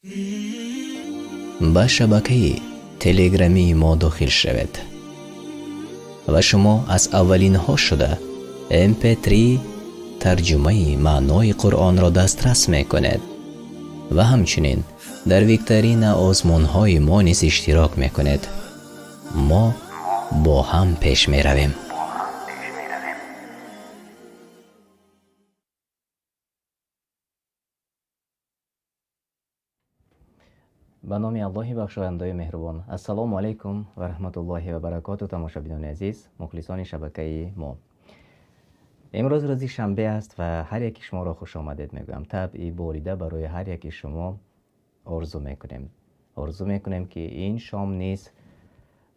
به شبکه تلگرامی ما داخل شوید و شما از اولین ها شده MP3 ترجمه معنای قرآن را دسترس می کنید و همچنین در ویکتورین آزمون های ما نیز اشتراک می کنید. ما با هم پیش می رویم. به نام الله بخشاینده مهربان. السلام علیکم و رحمت الله و برکاته. تماشابینان عزیز، مخلصان شبکه ما، امروز روز شنبه است و هر یکی شما را خوش آمدید میگویم. طبعی بریده برای هر یکی شما آرزو میکنیم که این شام نیز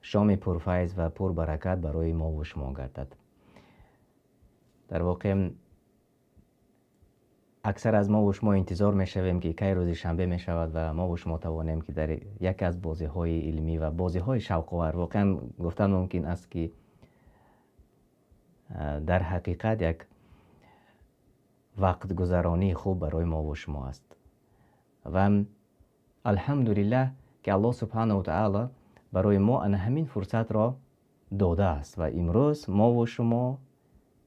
شام پرفیض و پر برکت برای ما و شما گردد. در واقع اکثر از ما و شما انتظار میشویم که کی روز شنبه میشود و ما و شما توانیم که در یک از بازی های علمی و بازی های شوق آور، واقعا گفتن ممکن است که در حقیقت یک وقت گذرانی خوب برای ما و شما است. و الحمدلله که الله سبحانه و تعالی برای ما همین فرصت را داده است و امروز ما و شما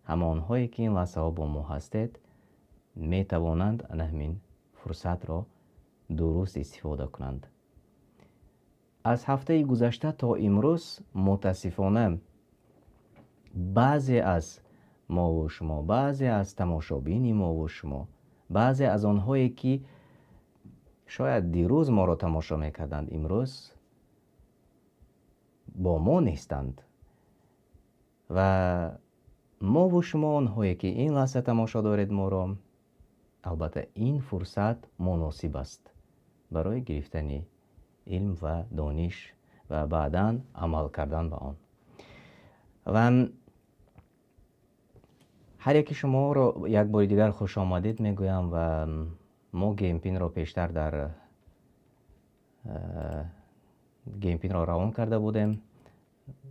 همانهایی که این لحظه ها با ما هستید می توانند همین فرصت را درست استفاده کنند. از هفته گذشته تا امروز متاسفانه بعضی از ما و شما، بعضی از تماشابین ما و شما، بعضی از آنهایی که شاید دیروز ما را تماشا میکردند امروز با ما نیستند و ما و شما آنهایی که این لحظه تماشا دارید ما را، البته این فرصت مناسب است برای گرفتن علم و دانش و بعداً عمل کردن به آن. و هر یکی شما را یک بار دیگر خوش آمدید میگویم و ما گیم پین را پیشتر در گیم پین را روان کرده بودیم.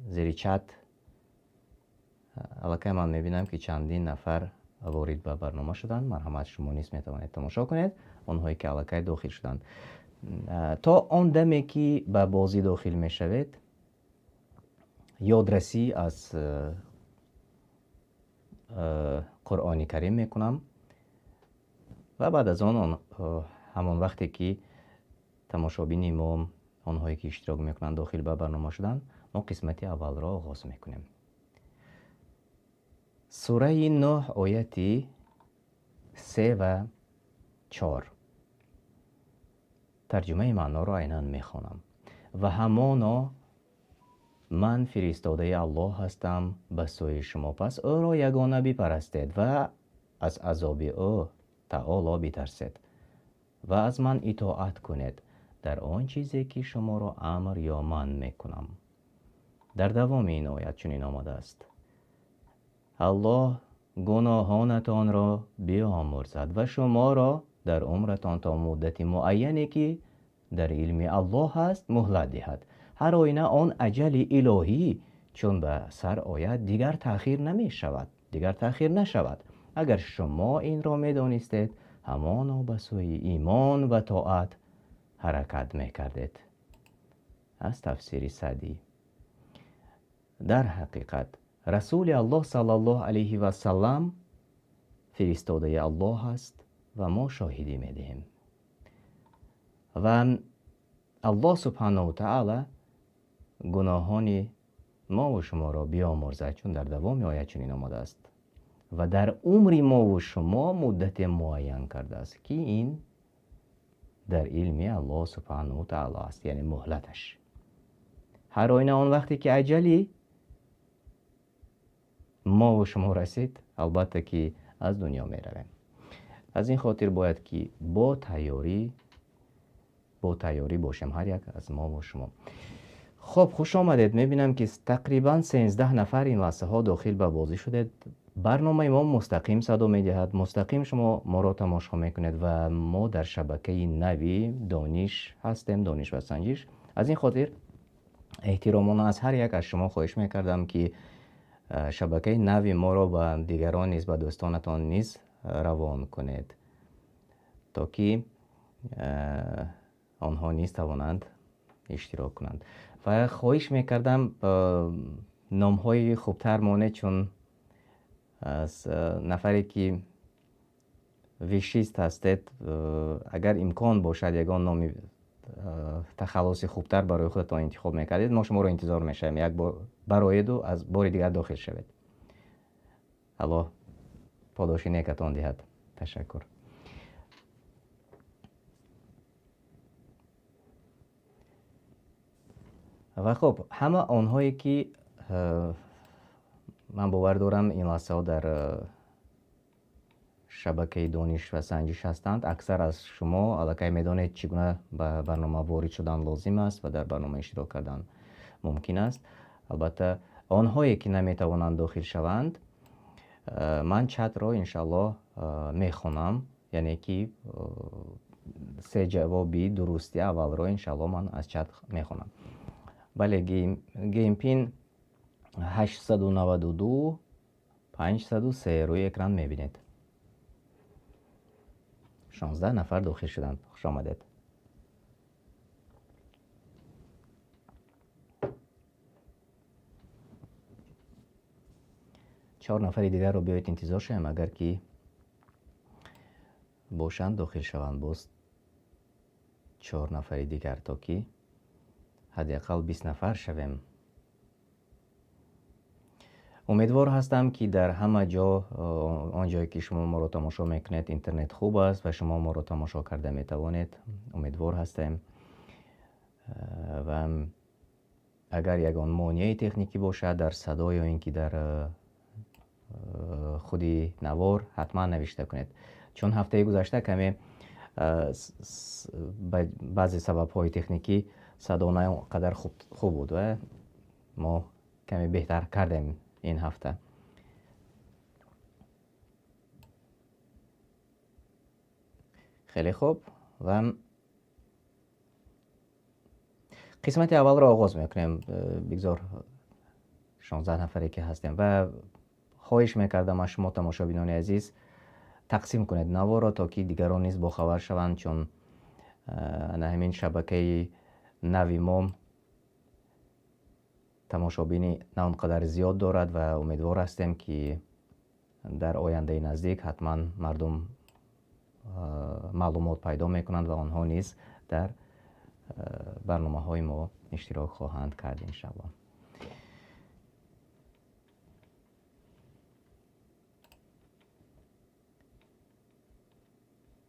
زیر چت البته من میبینم که چندین نفر وارد به برنامه شدند. مرحمت، شما نیز میتوانید تماشا کنید آنهایی که البته داخل شدند. تا آن دمی که به بازی داخل میشوید یادرسی از قرآن کریم میکنم و بعد از آن همان وقتی که تماشابین ما آنهایی که اشتراک میکنند داخل به برنامه شدن، ما قسمت اول را آغاز میکنیم. سوره 9 آیت 3 و 4 ترجمه معنا را عیناً میخوانم. و همانا من فرستاده الله هستم به سوی شما، پس او را یگانه بپرستید و از عذاب او تعالی بترسید و از من اطاعت کنید در آن چیزی که شما را امر یا من میکنم. در دوام این آیت چنین آمده است: الله گناهانتان را بیامرزد و شما را در عمرتان تا مدت معینی که در علم الله هست مهلت دهد. هر آینه آن اجل الهی چون به سر آید دیگر تأخیر نشود. اگر شما این را میدانستید همانا به سوی ایمان و طاعت حرکت میکردید. از تفسیر سعدی. در حقیقت رسول الله صلی الله علیه و سلم فرستاده الله است و ما شاهدی میدهیم و الله سبحانه و تعالی گناهان ما و شما را بیامرزد، چون در دوام آیه چنین آمده است و در عمر ما و شما مدت معین کرده است که این در علم الله سبحانه و تعالی است، یعنی مهلتش. هر آینه آن وقتی که اجلی ما و شما رسید البته که از دنیا می رویم. از این خاطر باید که با تیاری باشیم هر یک از ما و شما. خب خوش آمدید. میبینم که تقریبا 13 نفر این لحظه ها داخل به بازی شده. برنامه ما مستقیم صدا میدهد، مستقیم شما ما را تماشا میکنید و ما در شبکه نوی دانش هستیم، دانش و سنجش. از این خاطر احتراماً از هر یک از شما خواهش میکردم که شبکه نوی ما را به دیگران نیز، به دوستانتان نیز روان کنید تا که آنها نیز توانند اشتراک کنند. و خواهش میکردم نام های خوبتر مونه، چون از نفری که ویشیست هستید اگر امکان باشد یگان نام تخلصی خوبتر برای خودتان انتخاب میکردید، ما شما رو انتظار میشیم یک بار برایید و از بار دیگر داخل شوید. الله پاداشی نیکتان دهد. تشکر. و خب همه آنهایی که من باور دارم این لحظه ها در شبکه دانش و سنجش هستند، اکثر از شما الکی میدانید چگونه به برنامه وارد شدن لازم است و در برنامه اشتراک کردن ممکن است. البته آنهایی که نمیتوانند داخل شوند، من چت را انشالله میخونم، یعنی که سه جوابی درستی اول را انشالله من از چت میخونم. بله، گیم پین 892 503 روی اکران میبینید. 16 نفر داخل شدند. خوش آمدید. چهار نفر دیگر رو بیایید انتظار شیم، اگر که باشند داخل شوند. باز 4 نفر دیگر تا که حداقل 20 نفر شویم. امیدوار هستم که در همه جا، آنجایی که شما ما را تماشا میکنید، اینترنت خوب است و شما ما را تماشا کرده میتوانید. امیدوار هستم و اگر یگان مانع تکنیکی باشد در صدا یا اینکه در خودی نوار، حتما نوشته کنید، چون هفته گذشته کمی بعضی سبب های تکنیکی صدا نه قدر خوب بود و ما کمی بهتر کردیم این هفته. خیلی خوب، و قسمت اول را آغاز میکنیم. بگذار 16 نفری که هستیم و خواهش میکردم از شما تماشابینان عزیز تقسیم کنید نوار را تا که دیگران نیز باخبر شوند، چون همین شبکه نوی ما تماشابینی نه اونقدر زیاد دارد و امیدوار هستیم که در آینده نزدیک حتما مردم معلومات پیدا میکنند و آنها نیز در برنامه های ما اشتراک خواهند کرد انشاءالله.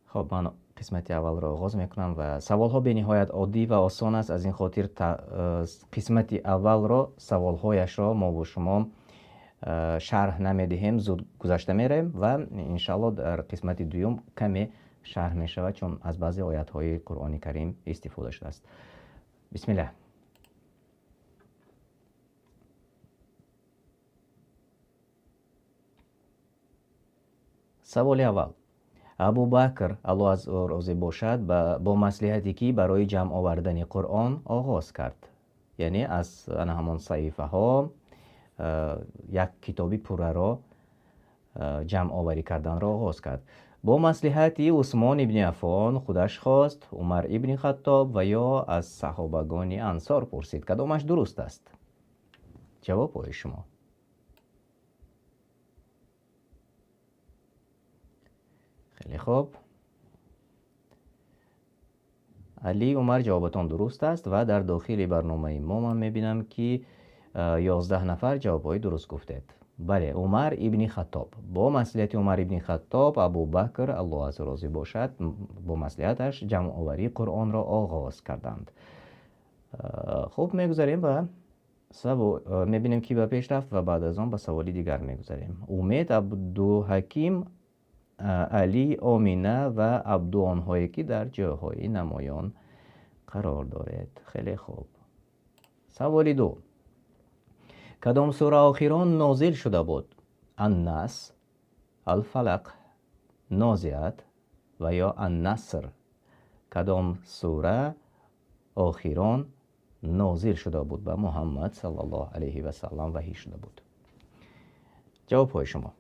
خب من قسمت اول را آغاز میکنم و سوال ها به نهایت عادی و آسان است. از این خاطر قسمت اول را سوال هایش را ما با شما شرح نمیدهیم، زود گذشته میریم و انشالله در قسمت دوم کمی شرح می شود، چون از بعضی آیات های قرآن کریم استفاده شده است. بسم الله. سوال اول: ابوبکر الله از او راضی باشد با مصلحتی که برای جمع آوردن قرآن آغاز کرد، یعنی از همان صحیفه ها یک کتابی پوره را جمع آوری کردن را آغاز کرد. با مصلحتی عثمان ابن عفان خودش خواست، عمر ابن خطاب و یا از صحابگان انصار پرسید کدامش درست است؟ جواب های شما. خیلی خوب. علی عمر جوابتان درست است و در داخل برنامه ما من میبینم که 11 نفر جوابای درست گفتید. بله، عمر ابن خطاب. با مصلحت عمر ابن خطاب ابوبکر الله از راضی باشد با مصلحتش جمع آوری قرآن را آغاز کردند. خب میگذاریم و میبینیم که به پیش رفت و بعد از آن به سوالی دیگر میگذاریم. امید، عبدالحکیم، علی، آمینه و عبدو آنهایی که در جاهای نمایان قرار دارد. خیلی خوب. سوال دو: کدام سوره آخران نازل شده بود؟ الناس، الفلق، نازعات و یا النصر. کدام سوره آخران نازل شده بود به محمد صلی الله علیه و سلم وحی شده بود؟ جواب های شما.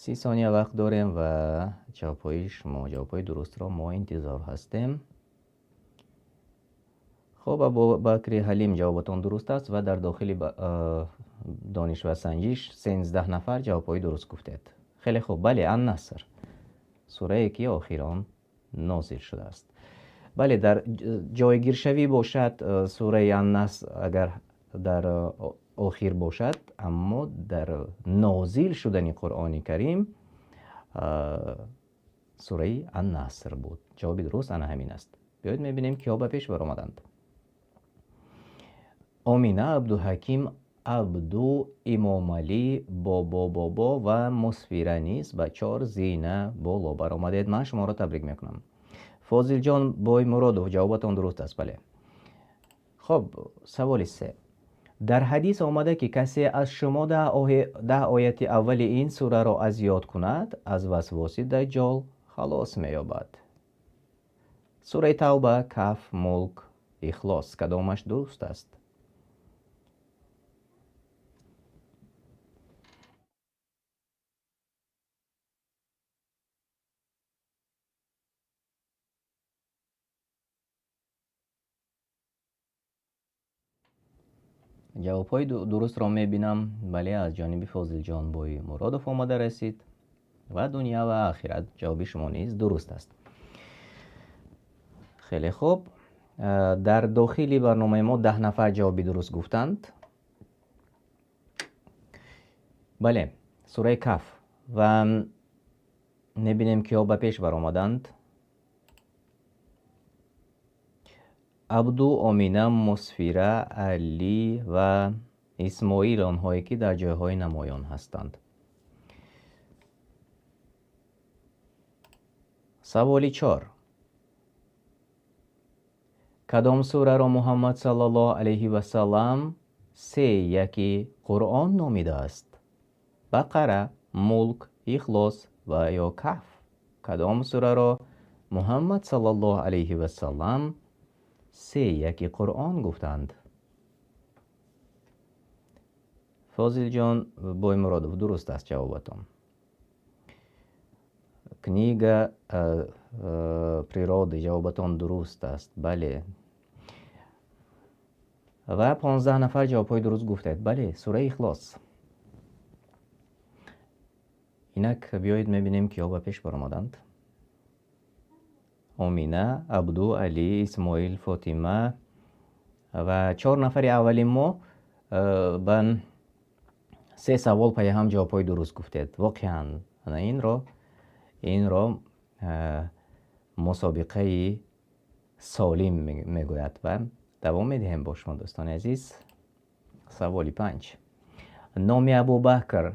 30 ثانیه وقت داریم و جوابهای شما، جوابهای درست را ما انتظار هستیم. خب ابوبکر حلیم جوابتون درست است و در داخل دانش و سنجش 13 نفر جوابهای درست گفتید. خیلی خوب. بله، النصر سوره که آخران نازل شده است. بله، در جایگیر شوی باشد سوره النصر اگر در آخر باشد، اما در نازل شدن قرآن کریم سوره النصر بود. جواب درست انا همین است. بیایید میبینیم که ها به پیش برآمدند. آمینه، عبدالحکیم، عبدو، امام علی، بابا و مصفیره نیز به 4 زینه بالا برآمدید. من شما را تبریک میکنم. فاضل جان بای مرادوف جوابتان درست است. بله. خب سوال 3. در حدیث آمده که کسی از شما 10 آیت اول این سوره را از یاد کند از وسواس دجال خلاص می‌یابد. سوره توبه، کهف، ملک، اخلاص کدامش درست است؟ جوابهای درست را میبینم. بله، از جانب فاضل جان بای مرادوف آمده رسید و دنیا و آخرت جواب شما نیز درست است. خیلی خوب. در داخل برنامه ما 10 نفر جواب درست گفتند. بله، سوره کهف و میبینیم که ها به پیش برآمدند. عبدو، آمینه، مصفیره، علی و اسماعیل آنهایی که در جایهای نمایان هستند. سوال 4. کدام سوره را محمد صلی الله علیه و سلم 3:1 قرآن نامیده است؟ بقره، ملک، اخلاص و یا کهف. کدام سوره را محمد صلی الله علیه و سلم 3:1 قرآن گفتند؟ فاضل جان بای مرادوف درست است جوابتان. کнига природы جوابتان درست است. بله. و 15 نفر جوابهای درست گفتید. بله، سوره اخلاص. اینک بیایید میبینیم که ها به پیش برآمدند. آمینه، عبدو، علی، اسماعیل، فاطمه و 4 نفر اولی ما به 3 سوال پای هم جوابهای درست گفتید. واقعا این را مسابقه سالم میگوید و دوام میدهیم با شما دوستان عزیز. سوال 5. نام ابوبکر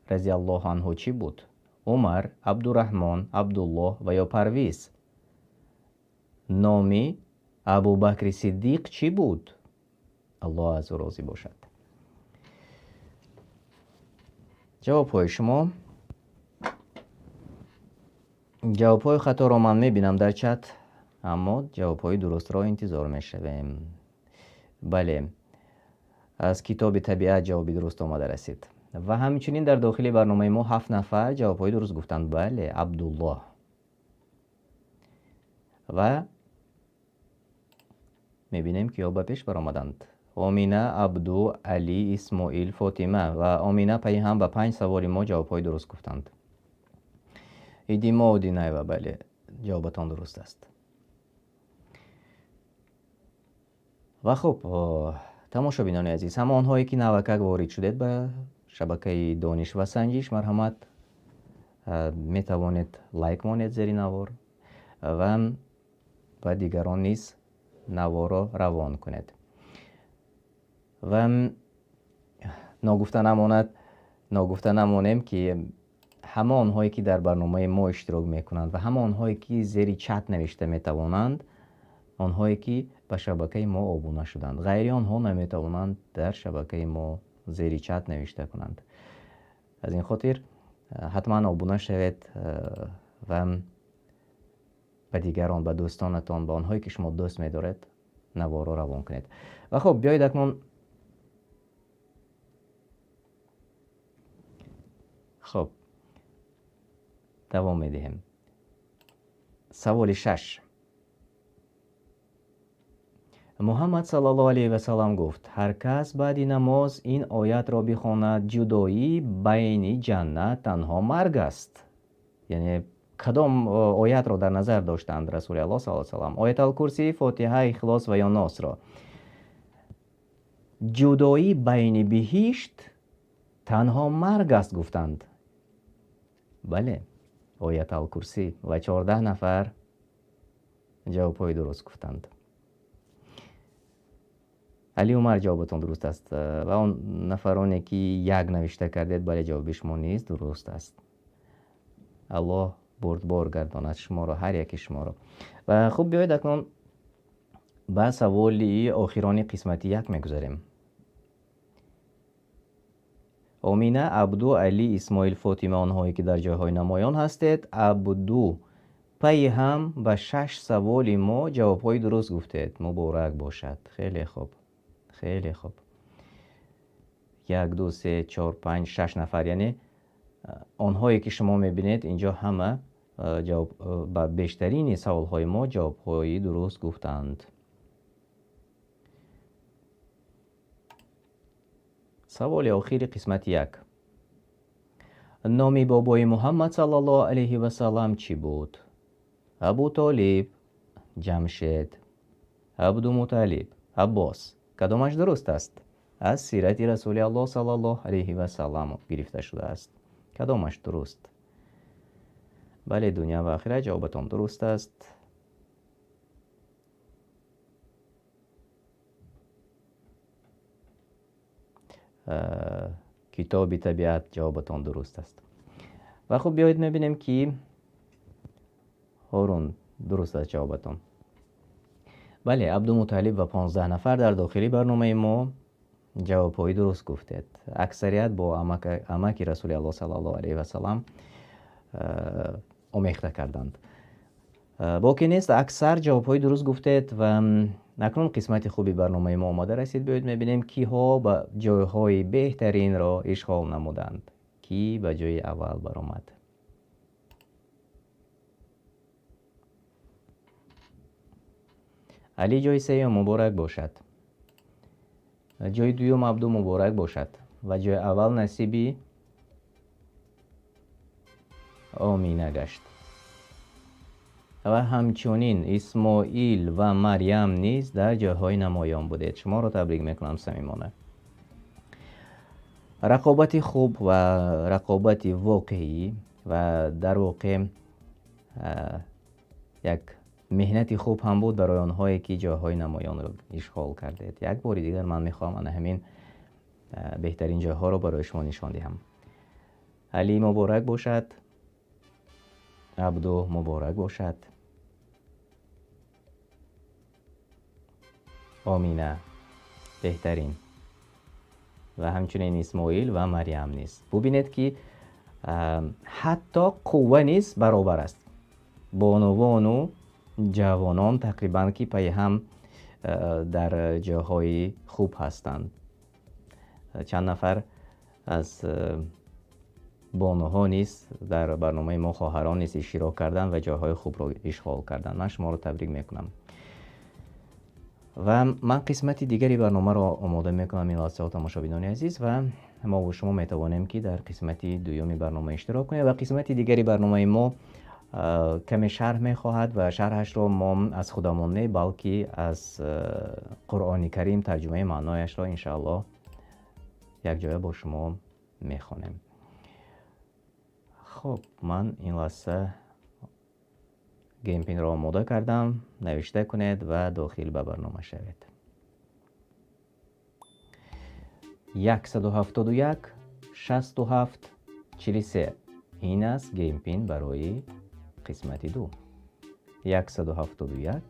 رضی الله عنه چی بود؟ عمر، عبدالرحمن، عبدالله و یا پرویز؟ نام ابوبکر صدیق چی بود؟ الله از او راضی باشد. جوابهای شما. جوابهای خطا را من میبینم در چت، اما جوابهای درست را انتظار میشویم. بله، از کتاب طبیعت جواب درست آمده رسید و همچنین در داخل برنامه ما 7 نفر جوابهای درست گفتند. بله، عبدالله و میبینیم که ها به پیش برآمدند. آمینه، عبدو، علی، اسماعیل، فاطمه و آمینه پای هم به 5 سوال ما جوابهای درست گفتند. ایدیما و دینای و بله، جوابتان درست است. و خب تماشابینان عزیز، همه آنهایی که نوکک وارد شدید به شبکه دانش و سنجش، مرحمت میتوانید لایک مانید زیر نوار و دیگران نیز نوار را روان کنید. و ناگفته نمانیم که همه آنهایی که در برنامه ما اشتراک میکنند و همه آنهایی که زیر چت نوشته میتوانند، آنهایی که به شبکه ما آبونه شدند، غیر آنها نمیتوانند در شبکه ما زیر چت نوشته کنند. از این خاطر حتما آبونه شوید و به دیگران، به دوستانتان، به آنهایی که شما دوست می‌دارید نوار را روان کنید. و خب بیایید اکنون دوام میدهیم. سوال 6. محمد صلی الله علیه و سلم گفت هر کس بعد نماز این آیت را بخواند جدایی بین جنت تنها مرگ است. یعنی کدام آیت را در نظر داشتند رسول الله صلی الله علیه و سلم؟ آیت الکرسی، فاتحه، اخلاص و یا ناس را. جدایی بین بهشت تنها مرگ است گفتند. بله، آیت الکرسی و 14 نفر جوابهای درست گفتند. علی عمر جوابتون درست است و اون نفرانی که یک نوشته کردید بله جواب شما نیست، درست است. الله بردبار گرداند شما را، هر یک شما را. و خب بیایید اکنون به سوالی آخرانی قسمت 1 میگذاریم. آمینه، عبدو، علی، اسماعیل، فاطمه آنهایی که در جایهای نمایان هستید. عبدو پی هم به 6 سوال ما جوابهای درست گفتید. مبارک باشد. خیلی خوب، خیلی خوب. 1 2 3 4 5 6 نفر، یعنی آنهایی که شما میبینید اینجا همه با بیشترین سوالهای ما جوابهای درست گفتند. سوال آخری قسمت 1. نام بابای محمد صلی الله علیه و سلم چی بود؟ ابو طالب، جمشید، عبدالمطلب، عباس. کدامش درست است؟ از سیرت رسول الله صلی الله علیه و سلم گرفته شده است. کدامش درست؟ بله، دنیا و آخرت جوابتان درست است. کتاب طبیعت جوابتان درست است. و خب بیایید میبینیم که هارون درست است جوابتان. بله، عبدالمطلب و 15 نفر در داخلی برنامه ما جوابهای درست گفتید. اکثریت با امک رسول الله صلی الله علیه و سلم آمیخته کردند. باقی نیست، اکثر جوابهای درست گفتید و اکنون قسمت خوبی برنامه ما آماده رسید. بیایید میبینیم کی ها به جایهای بهترین را اشغال نمودند، کی به جای اول برآمد. علی جای سوم مبارک باشد. جای دوم عبدو مبارک باشد و جای اول نصیبی آمینه گشت. و همچنین اسماعیل و مریم نیز در جاهای نمایان بودید. شما را تبریک میکنم صمیمانه. رقابت خوب و رقابت واقعی و در واقع یک مهنت خوب هم بود برای آنهایی که جاهای نمایان را اشغال کردید. یک بار دیگر من میخوام من همین بهترین جاها را برای شما نشان دهم. علی مبارک باشد. عبدو مبارک باشد. آمینه بهترین و همچنین اسماعیل و مریم نیست. ببینید که حتی قوه نیست برابر است. بانوان و جوانان تقریبا که پی هم در جاهای خوب هستند. چند نفر از بانوها نیست در برنامه ما خواهران نیست اشتراک کردن و جاهای خوب رو اشغال کردن. من شما رو تبریک میکنم. و من قسمت دیگری برنامه را آماده میکنم این لحظه تماشابینان عزیز و ما و شما میتوانیم که در قسمت دومی برنامه اشتراک کنیم و قسمت دیگری برنامه ما کمی شرح میخواهد و شرحش را ما از خودمان نه بلکه از قرآن کریم ترجمه معنایش را انشاءالله یک جای با شما میخوانیم. خب من این لحظه گیم پین را آماده کردم. نوشته کنید و داخل به برنامه شوید. 171 67 43 این است گیم پین برای قسمت 2. 171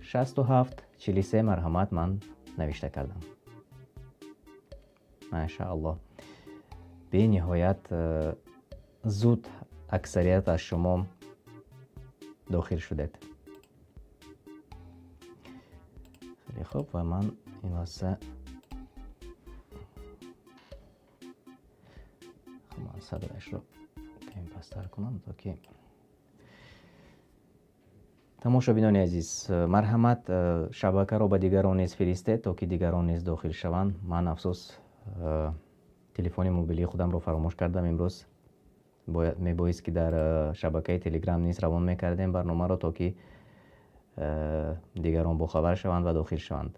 67 43 مرحمت من نوشته کردم. ماشاءالله به نهایت زود اکثریت از شما داخل شدید. خیلی خوب و من این لحظه صدایش رو کمی پستر کنم تا که тамошобинони азиз, марҳамат шабакаро ба дигарон низ фиристед, то ки дигарон низ дохил шаванд. Ман афсӯс телефони мобилии худамро фаромӯш кардам. Имрӯз мебоист ки дар шабакаи телеграм низ равон мекардем барномаро, то ки дигарон бохабар шаванд ва дохил шаванд.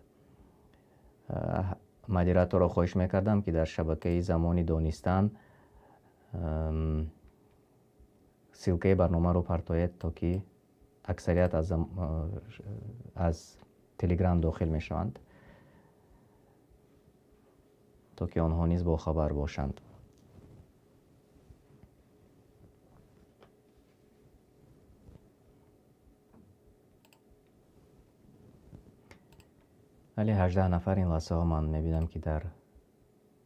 модераторро хоҳиш мекардам ки дар шабакаи замони донистан силкаи барномаро партоед, то ки аксарият аз телеграм дохил мешаванд, то ки онҳо низ бохабар бошанд. вале 18 нафар ин лаҳзаҳо ман мебинам ки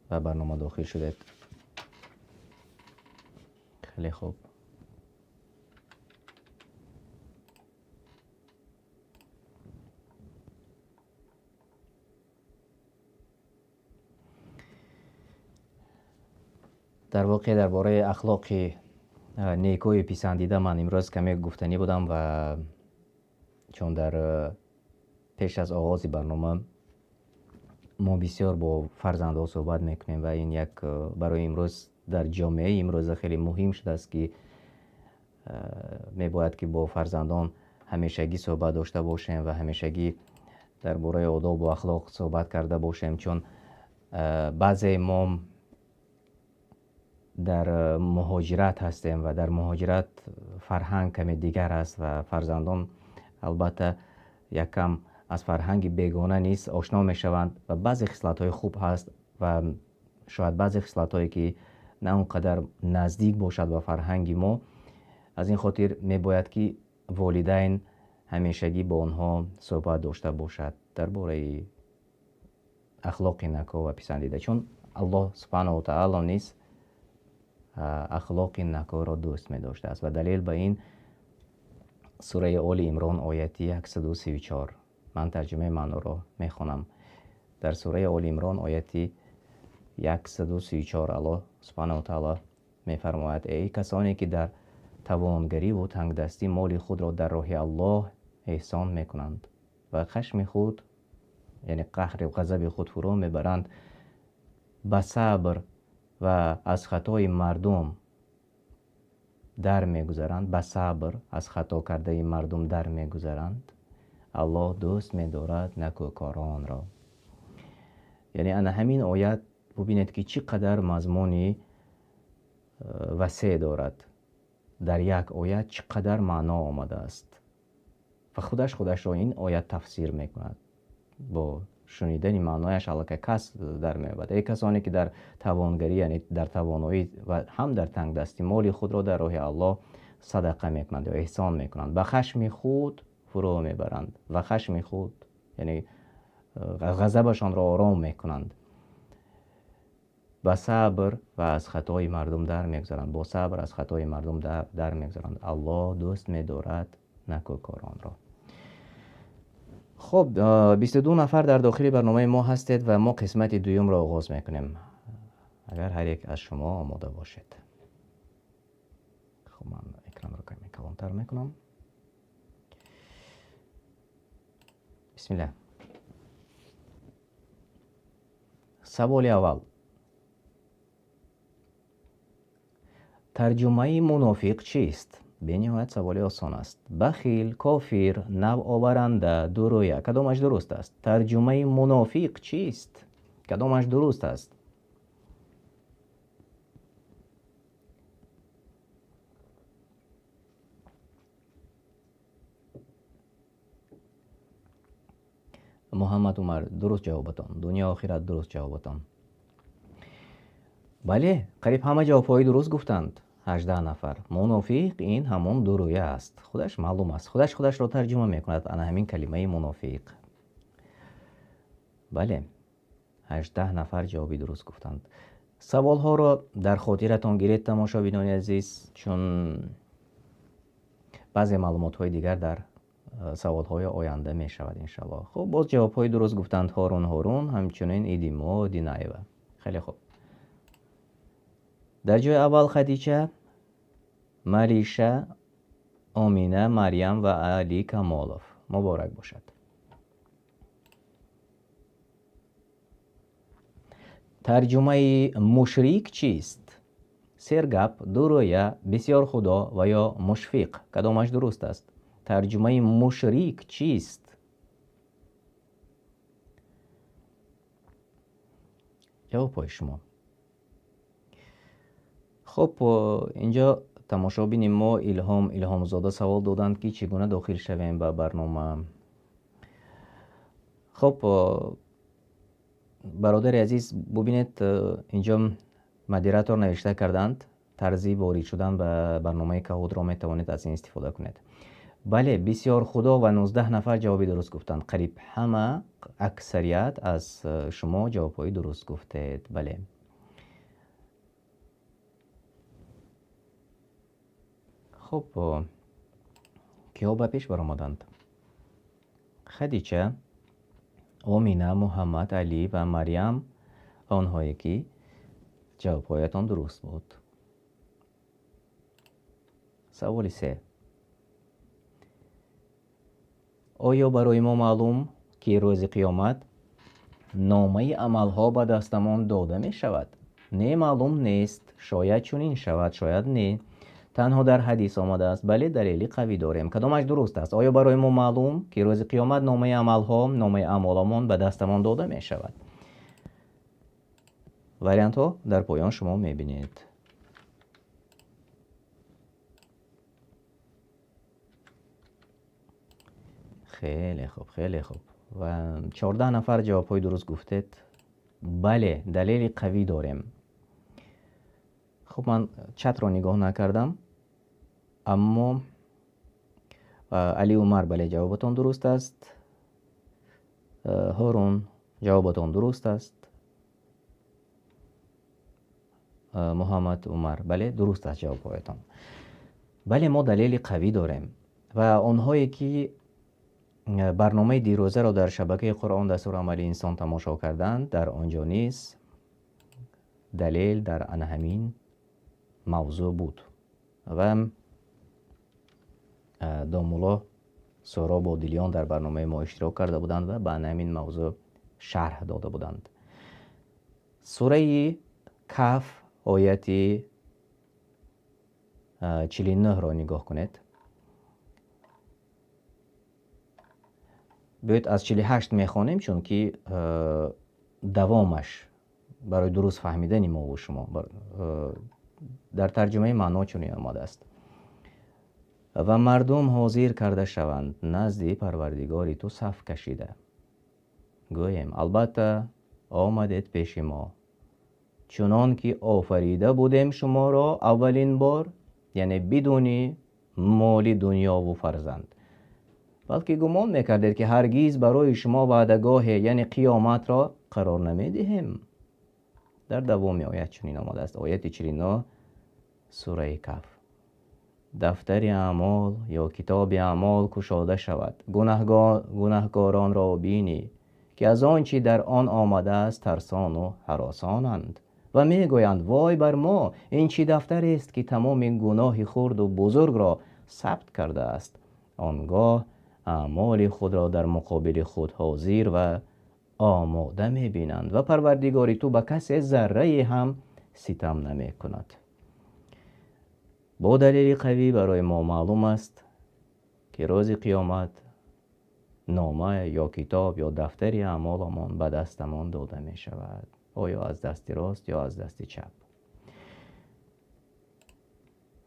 ба барнома дохил шудед. хеле хуб. дар воқеъ дар бораи ахлоқи некои писандида ман имрӯз каме гуфтанӣ будам ва чун дар пеш аз оғози барнома мо бисёр бо фарзандҳо суҳбат мекунем ва ин як барои имрӯз дар ҷомеаи имрӯза хеле муҳим шудааст ки мебояд ки бо фарзандон ҳамешагӣ суҳбат дошта бошем ва ҳамешагӣ дар бораи одобу ахлоқ суҳбат карда бошем, чун баъзе мо дар муҳоҷират ҳастем ва дар муҳоҷират фарҳанг каме дигар аст ва фарзандон албатта якам аз фарҳанги бегона низ ошно мешаванд ва баъзе хислатҳои хуб ҳаст ва шояд баъзе хислатҳое ки на он қадар наздик бошад ба фарҳанги мо. аз ин хотир мебояд ки волидайн ҳамешагӣ бо онҳо суҳбат дошта бошад дар бораи ахлоқи накӯ ва писандида, чун аллоҳ субҳанаҳу ва таъало низ ахлоқи накӯро дӯст медоштааст ва далел ба ин сураи Оли Имрон ояти 134. ман тарҷумаи маъноро мехонам. дар сураи Оли Имрон ояти 134 аллоҳ субҳанаҳу ва таъало мефармояд: эй касоне ки дар тавонгариву тангдастӣ моли худро дар роҳи Аллоҳ эҳсон мекунанд ва хашми худ, яъне қаҳру ғазаби худ фурӯ мебаранд, ба сабр ва аз хатои мардум дар мегузаранд, ба сабр аз хато кардаи мардум дар мегузаранд, аллоҳ дӯст медорад накӯкоронро. яъне ана ҳамин оят бубинед ки чӣ қадар мазмуни васеъ дорад. дар як оят чӣ қадар маъно омадааст ва худашро ин оят тафсир мекунад. бо шунидани маънояш аллакай кас дар меёбад: эй касоне ки дар тавонгарӣ, яъне дар тавоноӣ ва ҳам дар тангдастӣ моли худро дар роҳи Аллоҳ садақа мекунанд ё эҳсон мекунанд, ба хашми худ фурӯ мебаранд. ва хашми худ яъне ғазабашонро ором мекунанд. ба сабр ва аз хатои мардум дар мегузаранд. бо сабр аз хатои мардум дар мегузаранд. аллоҳ дӯст медорад накӯкоронро. خب 22 нафар дар дохили барномаи мо ҳастед ва мо қисмати дуюмро оғоз мекунем. агар ҳар як аз шумо омода бошед. خب ман экранро каме калонтар мекунам. бисмилlah. саволи аввал: тарҷумаи мунофиқ чист? бениҳоят саволи осон аст. бахил, кофир, навоваранда, дурӯя, кадомаш дуруст аст? тарҷумаи мунофиқ чист? кадомаш дуруст аст? муҳаммад Умар, дуруст ҷавоbatон. дунё охират дуруст ҷавоbatон. бале, қариб ҳама ҷавобҳои дуруст гуфтанд. 18 нафар. мунофиқ ин ҳамон дурӯя аст. худаш маълум аст. худашро тарҷума мекунад ана ҳамин калимаи мунофиқ. бале, 18 нафар ҷавоби дуруст гуфтанд. саволҳоро дар хотиратон гиред, тамошобинони азиз, чун баъзе маълумотҳои дигар дар саволҳои оянда мешавад иншаллоҳ. хуб, боз ҷавобҳои дуруст гуфтанд ҳорун, ҳамчунин Идимо Динаева. хеле хуб. در جای اول خدیجه، ملیشه، آمینه، مریم و علی کمالوف. مبارک باشد. ترجمه مشریک چیست؟ سرگپ، دورویه، بسیار خدا و یا مشفق. کدامش درست است؟ ترجمه مشریک چیست؟ جواب پای شما. خب اینجا تماشا بینیم. ما الهام زاده سوال دادند که چگونه داخل شویم به برنامه. خب برادر عزیز ببینید اینجا مدیراتور نوشته کردند طرزی وارد شدن به برنامه کهود را میتوانید از این استفاده کنید. بله، بسیار خدا و 19 نفر جوابی درست گفتند. قریب همه، اکثریت از شما جوابهای درست گفتید. بله. خب کیا به پیش برآمدند؟ خدیجه، آمینه، محمد، علی و مریم آنهایی که جوابهایتان درست بود. سوال 3. آیا برای ما معلوم که روز قیامت نامه عملها به دستمان داده می شود؟ نه، معلوم نیست. شاید چنین شود، شاید نه. تنها در حدیث آمده است. بله، دلیلی قوی داریم. کدامش درست است؟ آیا برای ما معلوم که روز قیامت نامه عملها، نامه اعمالمان به دستمان داده می شود؟ وریانت ها در پایان شما می بینید. خیلی خوب، خیلی خوب. و 14 نفر جوابهای درست گفتید. بله، دلیل قوی داریم. خب من چت را نگاه نکردم، اما علی عمر، بله جوابتان درست است. هارون، جوابتان درست است. محمد عمر، بله درست است جوابهایتان. بله، ما دلیل قوی داریم و آنهایی که برنامه دیروزه را در شبکه قرآن دستور عملی انسان تماشا کردند، در آنجا نیز دلیل در همین موضوع بود و دامولا سورا بادیلیان در برنامه ما اشتراک کرده بودند و به همین موضوع شرح داده بودند. سوره کهف آیت 49 را نگاه کنید. باید از 48 میخوانیم چون که دوامش برای درست فهمیدن ما و شما در ترجمه معنا چنین آمده است: و مردم حاضر کرده شوند نزد پروردگاری تو صف کشیده، گوییم البته آمدید پیش ما، چنان که آفریده بودیم شما را اولین بار، یعنی بدون مال دنیا و فرزند، بلکه گمان میکردید که هرگیز برای شما وعدگاه یعنی قیامت را قرار نمیدهیم. در دوام آیت چنین آمده است. آیت 49 سوره کهف: دفتر اعمال یا کتاب اعمال گشاده شود، گناهگاران را بینی که از آنچه در آن آمده است ترسان و هراسانند و میگویند وای بر ما، این چه دفتری است که تمام گناه خرد و بزرگ را ثبت کرده است. آنگاه اعمال خود را در مقابل خود حاضر و آماده میبینند و پروردگاری تو به کسی ذره هم ستم نمی کند. با دلیل قوی برای ما معلوم است که روز قیامت نامه یا کتاب یا دفتر اعمالمان به دستمان داده می شود، آیا از دست راست یا از دست چپ.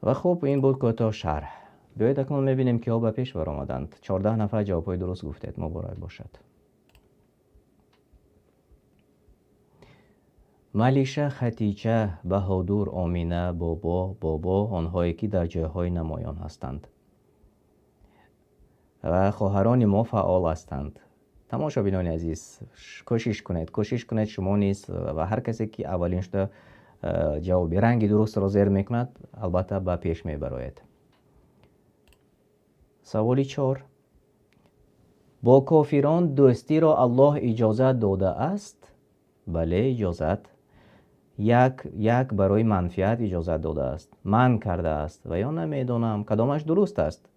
و خب این بود کوتاه شرح. بیایید اکنون میبینیم که ها به پیش برآمدند. 14 نفر جوابهای درست گفتید. مبارک باشد. ملیشه، خدیجه، بهادور، آمینه، بابا آنهایی که در جایهای نمایان هستند و خواهران ما فعال هستند. تماشا بینان عزیز، کوشش کنید شما نیست و هر کسی که اولین شده جواب رنگی درست را زیر میکند البته به پیش میبراید. سوالی 4: با کافران دوستی را الله اجازت داده است؟ بله، اجازت. یک برای منفعت اجازت داده است، من کرده است و یا نمیدانم کدامش درست است.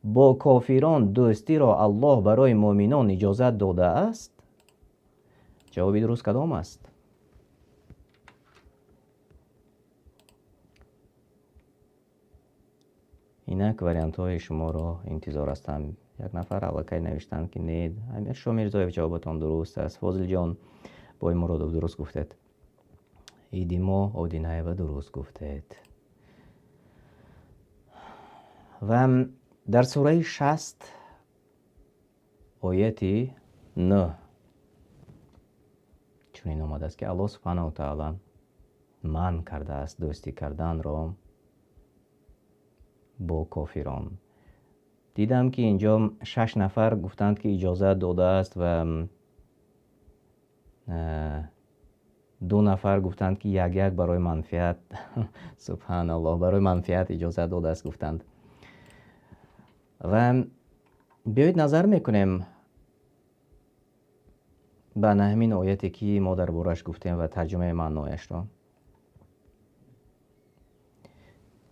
با کافران دوستی را الله برای مؤمنان اجازت داده است. جوابی درست کدام است؟ اینک وریانت های شما را انتظار هستم. یک نفر اوکی نوشتند که نید. امیر شما میرزاyev جوابتان درست است. فاضل جان با این مرادف درست گفتید. ایدیما اودینایو درست گفتید. و در سوره 60 آیتی 9 چنین آمده است که الله سبحانه و تعالی من کرده است دوستی کردن را با کافران. دیدم که اینجا 6 نفر گفتند که اجازت داده است و 2 نفر گفتند که یک برای منفعت سبحان الله برای منفعت اجازت داده است گفتند. و بیایید نظر میکنیم به همین آیتی که ما در بارش گفتیم و ترجمه معنایش را.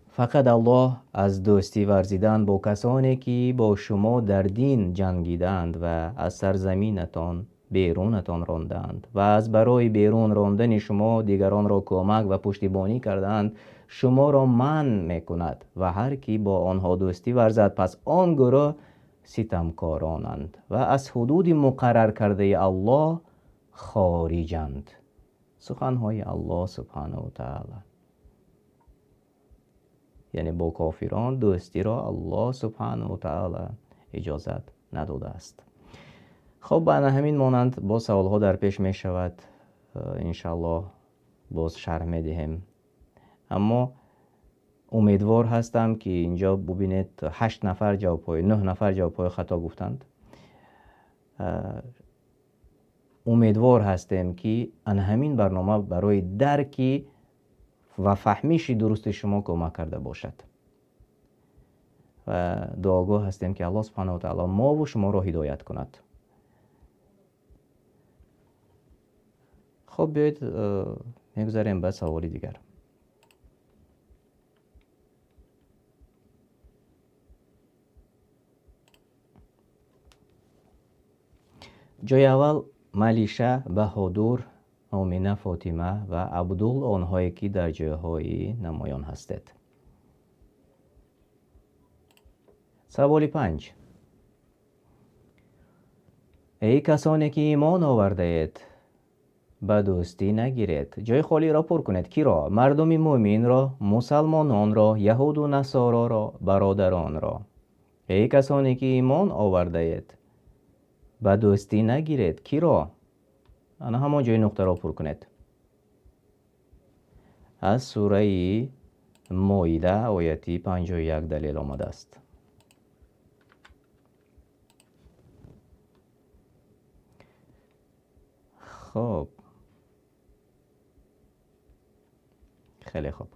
فقط الله از دوستی ورزیدن با کسانی که با شما در دین جنگیدند و از سرزمینتان بیرونتان راندند و از برای بیرون راندن شما دیگران را کمک و پشتیبانی کردند شما را منع میکند و هر کی با آنها دوستی ورزد پس آن گروه ستمکارانند و از حدود مقرر کرده الله خارجند. سخنهای الله سبحانه و تعالی. یعنی با کافران دوستی را الله سبحانه و تعالی اجازت نداده است. خب به همین مانند با سوالها در پیش می شود. انشالله باز شرح می دهیم. اما امیدوار هستم که اینجا ببینید 8 نفر جوابهای 9 نفر جوابهای خطا گفتند. امیدوار هستیم که همین برنامه برای درکی و فهمیش درست شما کمک کرده باشد. و دعاگاه هستیم که الله سبحانه و تعالی ما و شما را هدایت کند. خب بیایید میگذاریم به سوالی دیگر. جای اول ملیشه، بهادور، آمینه، فاطمه و عبدال آنهایی که در جایهای نمایان هستید. سوال 5. ای کسانی که ایمان آورده اید به دوستی نگیرید. جای خالی را پر کنید. کی را؟ مردم مؤمن را، مسلمانان را، یهود و نصارا را، برادران را. ای کسانی که ایمان آورده اید به دوستی نگیرید. کی را؟ انا همان جای نقطه را پر کنید. از سوره مائده آیتی 51 دلیل آمده است. خب خیلی خوب.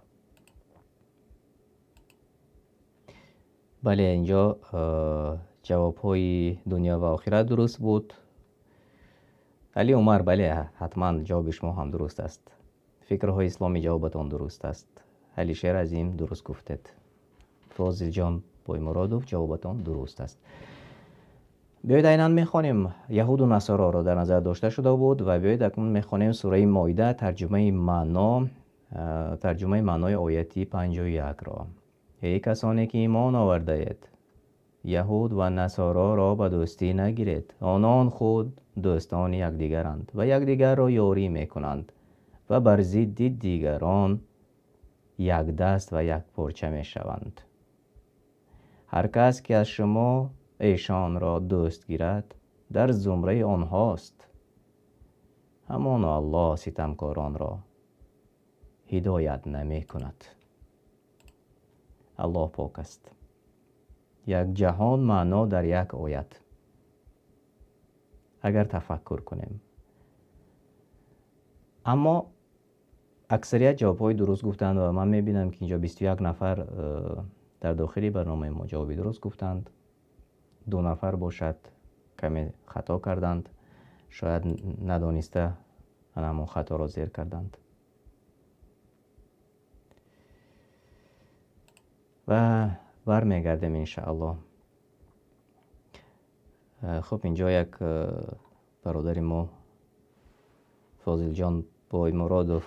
بله اینجا جواب های دنیا و آخرت درست بود. علی عمر بله حتما جواب شما هم درست است. فکرهای اسلامی جوابتان درست است. علی شیر عظیم درست گفتید. فاضل جان بای مرادوف جوابتان درست است. بیایید اینان میخوانیم. یهود و نصارا را در نظر داشته شده بود و بیایید اکنون میخوانیم سوره مائده ترجمه معنای آیتی 51 را. ای کسانی که ایمان آورده اید یهود و نصارا را به دوستی نگیرید. آنان خود دوستان یکدیگرند و یکدیگر را یاری میکنند و بر ضد دیگران یک دست و یک پارچه میشوند. هر کس که از شما ایشان را دوست گیرد در زمره آنهاست. همان الله ستمکاران را هدایت نمی کند. الله پاک است. یک جهان معنا در یک آیت. اگر تفکر کنیم. اما اکثریت جوابهای درست گفتند و من میبینم که اینجا 21 نفر در داخلی برنامه ما جوابی درست گفتند. 2 نفر باشد کمی خطا کردند. شاید ندانسته همون خطا را زیر کردند. و برمیگردیم انشاءالله. خب اینجا یک برادر ما فاضل جان با مرادوف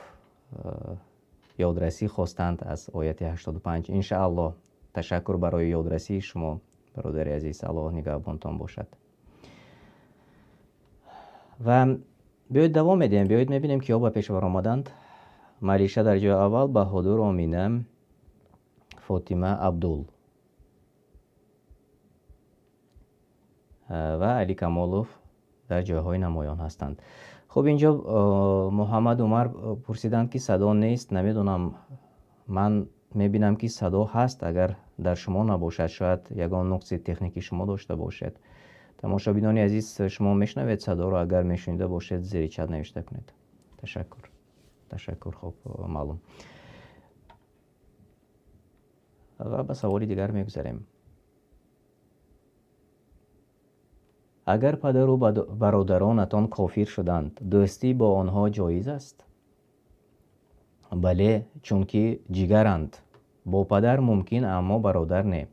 یادرسی خواستند از آیت 85. انشاءالله. تشکر برای یادرسی شما برادر عزیز. الله نگهبانتان باشد. و بیایید دوام میدیم. بیایید میبینیم که با پیشور آمدند. ملیشه در جای اول بهادر، آمینه، فاطمه، عبدول و علی کمالوف در جایهای نمایان هستند. خب اینجا محمد عمر پرسیدند که صدا نیست. نمیدونم، من میبینم که صدا هست. اگر در شما نباشد شاید یگان نقص تکنیکی شما داشته باشد. تماشابینان عزیز، شما میشنوید صدا رو؟ اگر میشنیده باشید زیر چت نوشته کنید. تشکر. خب معلوم. و به سوالی دیگر میگذاریم. اگر پدر و برادرانتان کافر شدند، دوستی با آنها جایز است؟ بله، چون که جگرند. با پدر ممکن اما برادر نه.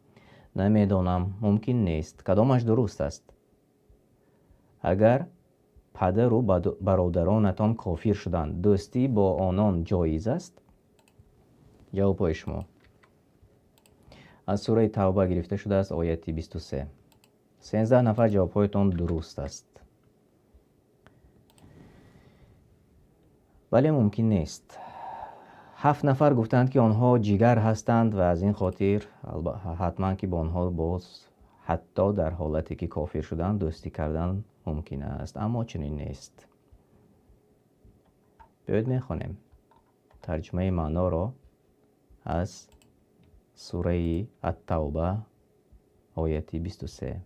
نمیدانم، ممکن نیست. کدامش درست است؟ اگر پدر و برادرانتان کافر شدند، دوستی با آنان جایز است؟ جواب شما از سوره توبه گرفته شده است، آیه 23. 13 نفر جوابهایتان درست است. بله، ممکن نیست. 7 نفر گفتند که آنها جگر هستند و از این خاطر حتما که با آنها باز حتی در حالتی که کافر شدند دوستی کردن ممکن است، اما چنین نیست. بیایید میخوانیم ترجمه معنا را از سوره التوبه آیه 23.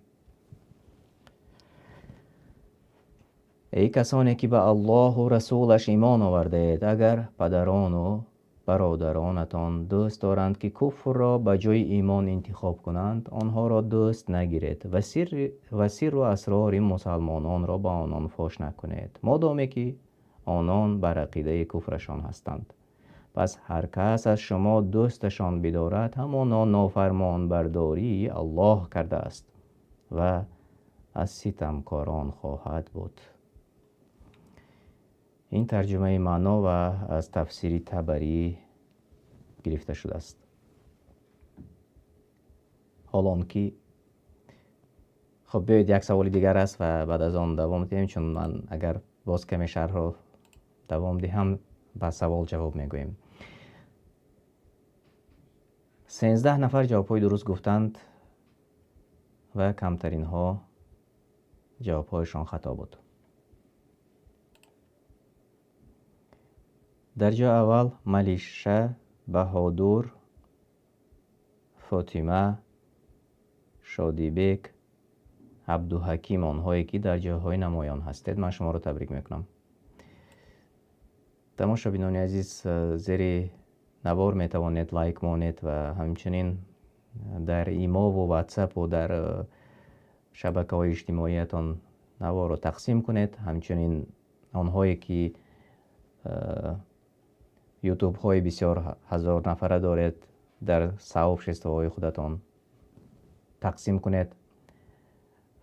ای کسانی که به الله و رسولش ایمان آورده اید، اگر پدران و برادرانتان دوست دارند که کفر را به جای ایمان انتخاب کنند، آنها را دوست نگیرید و سر و اسرار مسلمانان را به آنان فاش نکنید، مادامی که آنان بر عقیده کفرشان هستند. پس هر کس از شما دوستشان بدارد، همانا نافرمان برداری الله کرده است و از ستمکاران خواهد بود. این ترجمه معنا و از تفسیر طبری گرفته شده است. حالا که خب بیایید یک سوال دیگر است و بعد از آن دوام دهیم، چون من اگر باز کمی شرح رو دوام دهم با سوال جواب میگوییم. 13 نفر جوابهای درست گفتند و کمترین ها جوابهایشان خطا بود. در جای اول ملیشه، بهادر، فاطمه، شادیبک، عبدالحکیم، آنهایی که در جاهای نمایان هستید، من شما را تبریک میکنم. تماشابینان عزیز، زیر نوار میتوانید لایک مانید و همچنین در ایما و واتساپ و در شبکه های اجتماعیتان نوار را تقسیم کنید. همچنین آنهایی که یوتیوب های بسیار هزار نفره دارید، در صحف شسته های خودتان تقسیم کنید.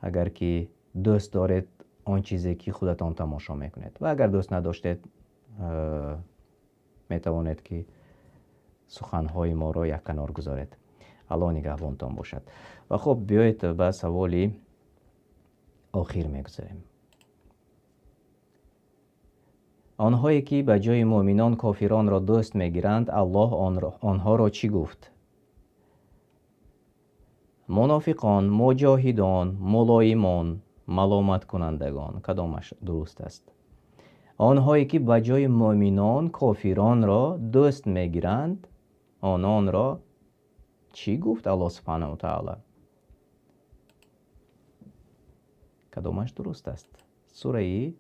اگر که دوست دارید آن چیزی که خودتان تماشا میکنید، و اگر دوست نداشتید میتوانید که سخنهای ما را یک کنار گذارید. الله نگهبانتان باشد. و خب بیایید به سوالی آخر میگذاریم. آنهایی که به جای مؤمنان کافران را دوست میگیرند، الله آنها را چی گفت؟ منافقان، مجاهدان، ملایمان، ملامت کنندگان. کدامش درست است؟ آنهایی که به جای مؤمنان کافران را دوست میگیرند، آنان را چی گفت الله سبحانه و تعالی؟ کدامش درست است؟ سوره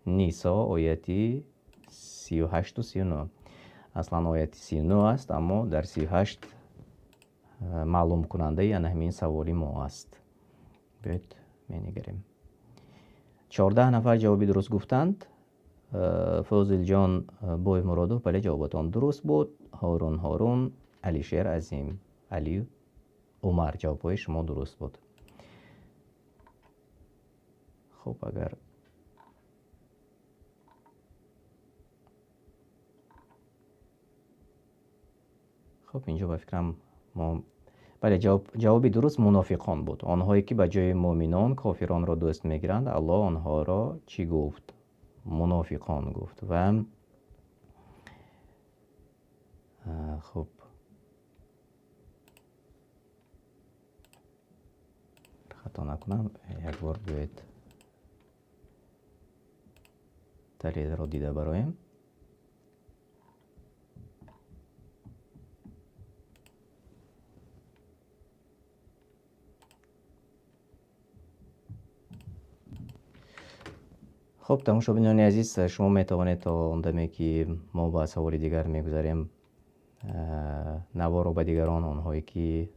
نیسا آیه 38 و 39. اصلا آیه 39 است، اما در 38 معلوم کننده یعنی همین سوالی ما است. بیایید می‌نگریم. 14 نفر جوابی درست گفتند. فاضل جان بوی مرادو، بله جوابتان درست بود. هارون، علی شیر عظیم علی عمر. جوابهای شما درست بود. خب اگر خب اینجا با فکرم ما بله جوابی درست منافقان بود. آنهایی که به جای مؤمنان کافران را دوست میگیرند، الله آنها را چی گفت؟ منافقان گفت. و خب خطا نکنم یک بار باید تحلیل را دیده برایم. خب تماشاچیان عزیز، شما میتوانید تا اندمی که ما با سوال دیگر میگذاریم نوا رو به دیگران، آنهایی که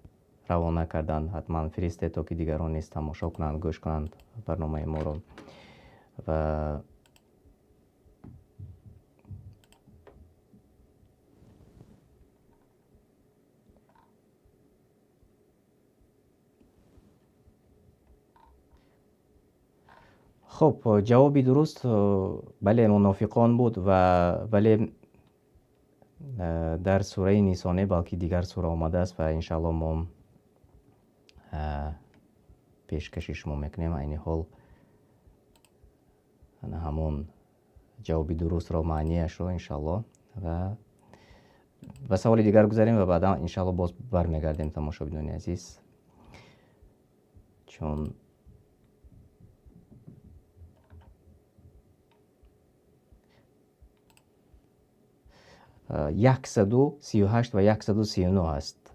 روانه کردند، حتما فرستید تا که دیگران نیز تماشا کنند، گوش کنند برنامه ما رو. و خب جوابی درست بله منافقان بود. و بله در سوره نیسانه بلکه دیگر سوره آمده است و انشاءالله ما پیشکشی شما میکنیم این حال همون جوابی درست را معنیش رو انشاءالله و سوال دیگر گذاریم و بعدا انشاءالله باز برمیگردیم تماشاچیان عزیز. چون 138 و 139 است.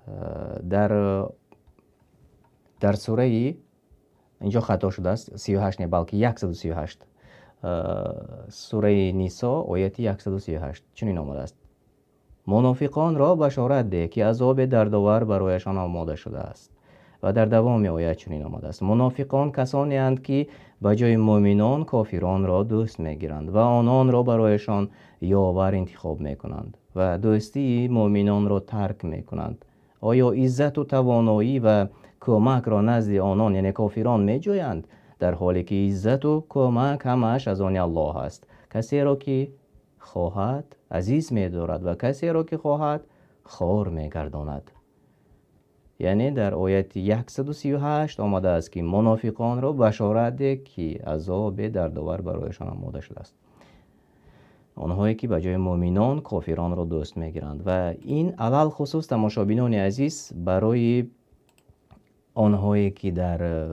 در سوره اینجا خطا شده است، 38 نه بلکه 138. سوره نیسا آیه 138 چنین آمده است: منافقان را بشارت ده که عذاب دردآور برایشان آماده شده است. و در دوام آیه چنین آمده است: منافقان کسانی اند که به جای مؤمنان کافران را دوست میگیرند و آنان را برایشان یاور انتخاب میکنند و دوستی مؤمنان را ترک میکنند. آیا عزت و توانایی و کمک را نزد آنان یعنی کافران میجویند، در حالی که عزت و کمک همش از آن الله است. کسی را که خواهد عزیز می‌دارد و کسی را که خواهد خوار می‌گرداند. یعنی در آیه 138 آمده است که منافقان را بشارت ده که عذاب دردآور برایشان آماده شده است. آنهایی که به جای مؤمنان کافران را دوست می‌گیرند. و این علل خصوص تماشاچیان عزیز برای آنهایی که در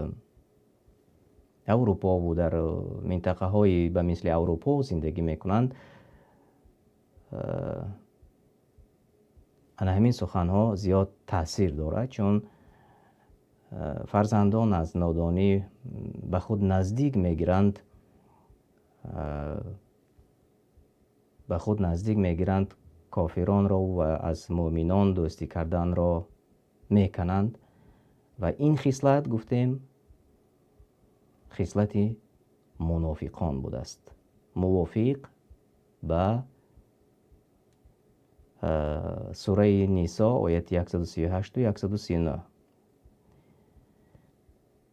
اروپا و در منطقه های به مثل اروپا زندگی میکنند، همین سخن ها زیاد تاثیر دارد، چون فرزندان از نادانی به خود نزدیک میگیرند، کافران را و از مؤمنان دوستی کردن را میکنند. و این خصلت گفتیم خصلت منافقان بود است، موافق به سوره نیسا آیه 138 و 139.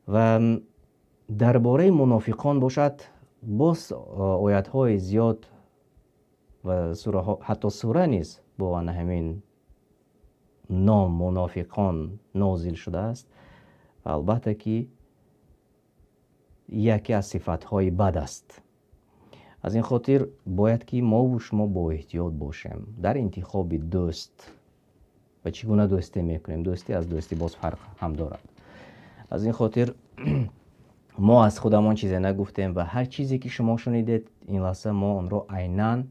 و درباره منافقان باشد باز آیات های زیاد و حتی سوره نیز با همین نام منافقان نازل شده است. البته که یکی از صفاتهای بد است. از این خاطر باید که ما و شما با احتیاط باشیم در انتخاب دوست و چگونه دوستی میکنیم. دوستی از دوستی باز فرق هم دارد. از این خاطر ما از خودمان چیزی نگفتیم و هر چیزی که شما شنیدید این لحظه ما آن را عیناً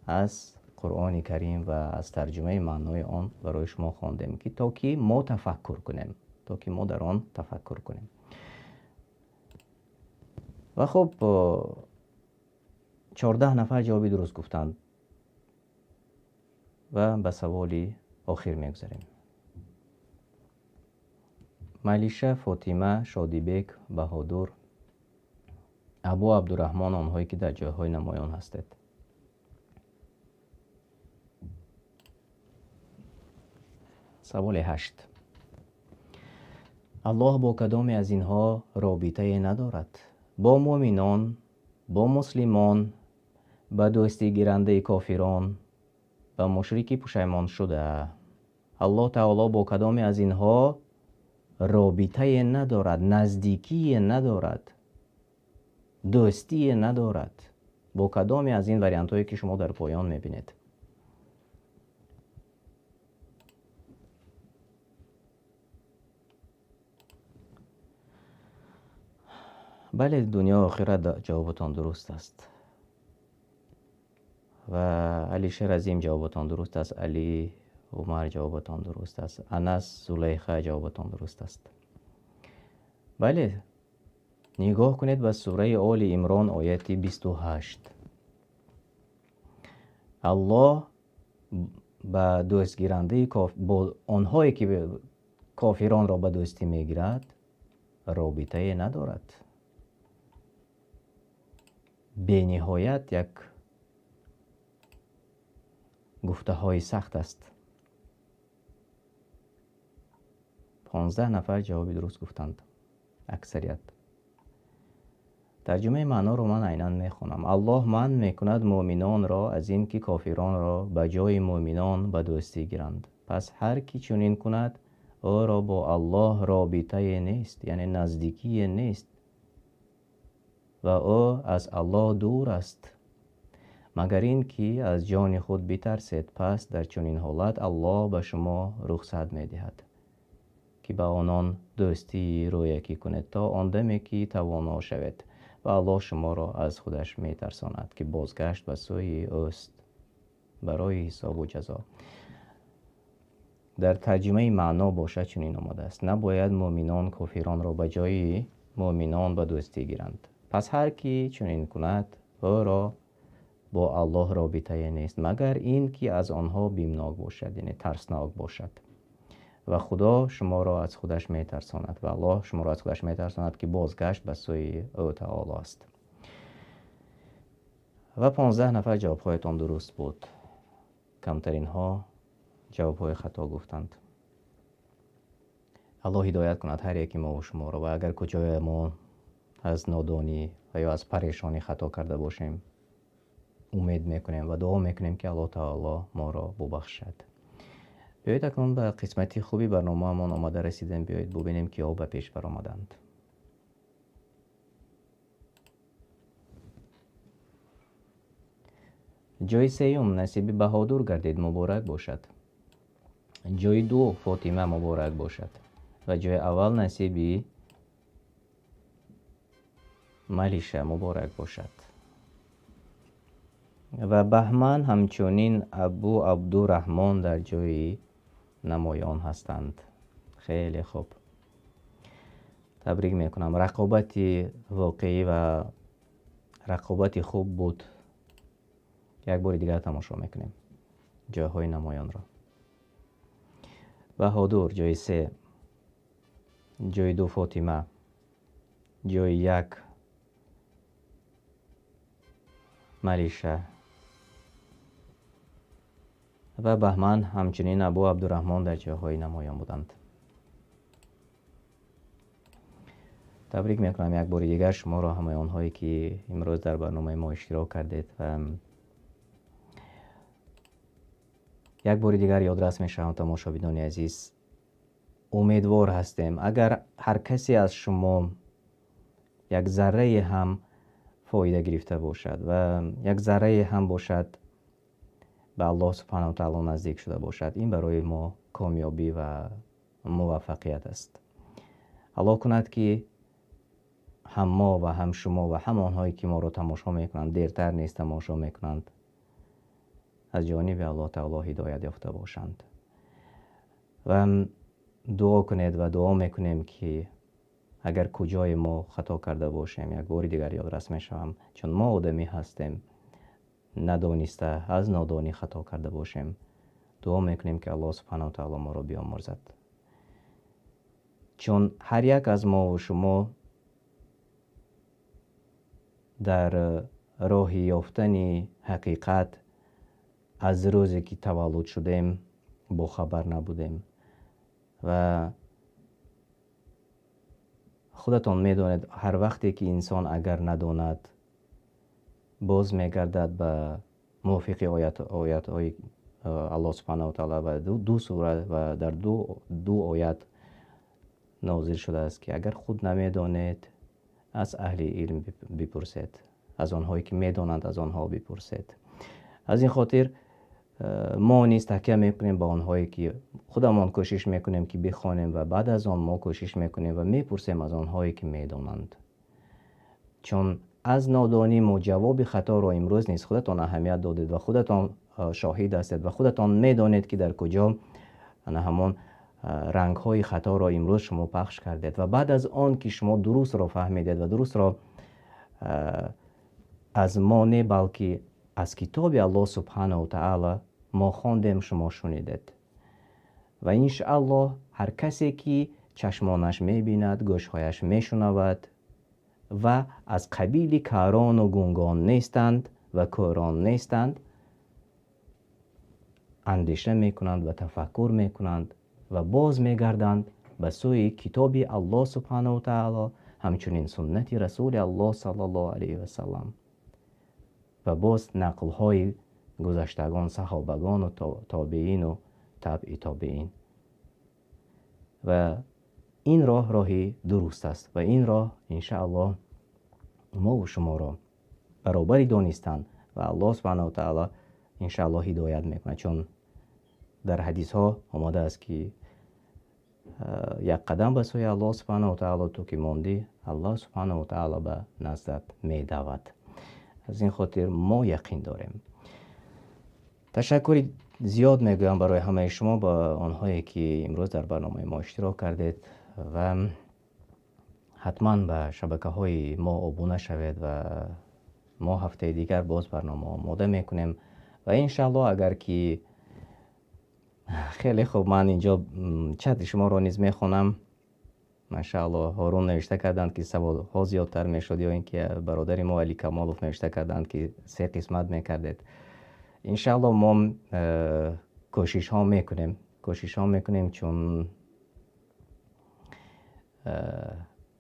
از قرآن کریم و از ترجمه معنای آن برای شما خواندیم که تا که ما تفکر کنیم، تا که ما در آن تفکر کنیم. و خب 14 نفر جوابی درست گفتند و به سوالی آخر میگذاریم. ملیشه، فاطمه، شادیبک، بهادر، ابو عبدالرحمن، آنهایی که در جاهای نمایان هستید. سوال 8. الله با کدام از اینها رابطه ندارد؟ با مؤمنان، با مسلمان، با دوستی گیرنده کافران، با مشرکی پشیمان شده. الله تعالی با کدام از اینها رابطه ندارد، نزدیکی ندارد، دوستی ندارد؟ با کدام از این وریانت هایی که شما در پایان میبینید؟ بله، دنیا و آخرت جوابتان درست است. و علی شرازیم جوابتان درست است، علی عمر جوابتان درست است، انس زلیخه جوابتان درست است. بله، نگاه کنید به سوره آل عمران آیت 28. الله با دوست گیرنده با آنهایی که کافران را به دوستی میگیرد رابطه ندارد. به نهایت یک گفته های سخت است. 15 نفر جواب درست گفتند، اکثریت. ترجمه معنا رو من عیناً میخونم. الله منع میکند مؤمنان را از این که کافران را به جای مؤمنان به دوستی گیرند. پس هر کی چنین کند او را با الله رابطه نیست، یعنی نزدیکی نیست و او از الله دور است، مگر این که از جان خود بترسید. پس در چنین حالت الله به شما رخصت میدهد که به آنان دوستی رویکی کنید تا آن دمی که توانا شوید و الله شما را از خودش میترساند که بازگشت به سوی اوست برای حساب و جزا. در ترجمه معنا باشد چنین آمده است: نباید مؤمنان کافران را به جای مؤمنان به دوستی گیرند. پس هر کی چنین کند او را با الله رابطه نیست، مگر این که از آنها بیمناک باشد، یعنی ترسناک باشد و خدا شما را از خودش میترساند و الله شما را از خودش میترساند که بازگشت به سوی او تعالی است. و 15 نفر جوابهایتان درست بود. کمترین ها جوابهای خطا گفتند. الله هدایت کند هر یکی ما و شما را، و اگر کجای ما از نادانی و یا از پریشانی خطا کرده باشیم امید میکنیم و دعا میکنیم که الله تعالی ما را ببخشد. بیایید اکنون به قسمتی خوبی برنامه من آمده رسیدیم. بیایید ببینیم که ها به پیش برآمدند. جای سیوم نصیب بهادر گردید، مبارک باشد. جای دو فاطمه مبارک باشد و جای اول نصیبی ملیشه مبارک باشد. و بهمن همچنین ابو عبدالرحمن در جای نمایان هستند. خیلی خوب، تبریک میکنم. رقابتی واقعی و رقابتی خوب بود. یک بار دیگر تماشا میکنیم جاهای نمایان را. بهادر جای 3، جای 2 فاطمه، جای 1 ملیشه و بهمن همچنین ابو عبدالرحمن در جاهای نمایان بودند. تبریک میکنم یک بار دیگر شما را، همه آنهایی که امروز در برنامه ما اشتراک کردید. و یک بار دیگر یادرس میشم تماشابینان عزیز، امیدوار هستیم اگر هر کسی از شما یک ذره هم فایده گرفته باشد و یک ذره هم باشد به الله سبحانه و تعالی نزدیک شده باشد، این برای ما کامیابی و موفقیت است. الله کند که هم ما و هم شما و هم آنهایی که ما را تماشا میکنند، دیرتر نیست تماشا میکنند، از جانب الله تعالی هدایت یافته باشند. و دعا کنید و دعا میکنیم که اگر کجای ما خطا کرده باشیم، یک بار دیگر یادرس میشوم، چون ما آدمی هستیم، ندانسته از نادانی خطا کرده باشیم، دعا میکنیم که الله سبحانه و تعالی ما را بیامرزد. چون هر یک از ما و شما در راه یافتن حقیقت از روزی که تولد شدیم با خبر نبودیم و خودتان میدانید هر وقتی که انسان اگر نداند باز میگردد به موافق آیات های الله سبحانه و تعالی و دو سوره و در دو آیات نازل شده است که اگر خود نمیدانید از اهل علم بپرسید، از آنهایی که میدانند از آنها بپرسید. از این خاطر ما نیز تکیه میکنیم به آنهایی که خودمان کوشش میکنیم که بخوانیم و بعد از آن ما کوشش میکنیم و میپرسیم از آنهایی که میدانند، چون از نادانی ما جواب خطا را امروز نیز خودتان اهمیت دادید و خودتان شاهد هستید و خودتان میدانید که در کجا همان رنگ های خطا را امروز شما پخش کردید و بعد از آن که شما درست را فهمیدید و درست را از ما نه بلکه از کتاب الله سبحانه و تعالی ما خواندیم شما شنیدید و انشاءالله هر کسی که چشمانش میبیند گوشهایش میشنود و از قبیل کاران و گونگان نیستند و کوران نیستند، اندیشه میکنند و تفکر میکنند و باز میگردند به سوی کتاب الله سبحانه و تعالی، همچنین سنت رسول الله صلی الله علیه و سلم و باز نقل های گذشتگان، صحابگان و تابعین و تبع تابعین. و این راهی درست است و این راه انشاءالله ما و شما را برابری دانستند و الله سبحانه و تعالی انشاءالله هدایت میکنه، چون در حدیث ها آمده است که یک قدم به سوی الله سبحانه و تعالی تو که ماندی، الله سبحانه و تعالی به نزدت میدود. از این خاطر ما یقین داریم. تشکر زیاد میگویم برای همه شما، با آنهایی که امروز در برنامه ما اشتراک کردید و حتما به شبکه های ما ابونه شوید و ما هفته دیگر باز برنامه آماده میکنیم و انشالله اگر که خیلی خوب، من اینجا چت شما را نیز میخونم. ماشاءالله هارون نوشته کردند که سوال ها زیادتر میشد، یا اینکه برادر ما علی کمالوف نوشته کردند که 3 قسمت میکردید. انشاءالله ما کوشش ها میکنیم چون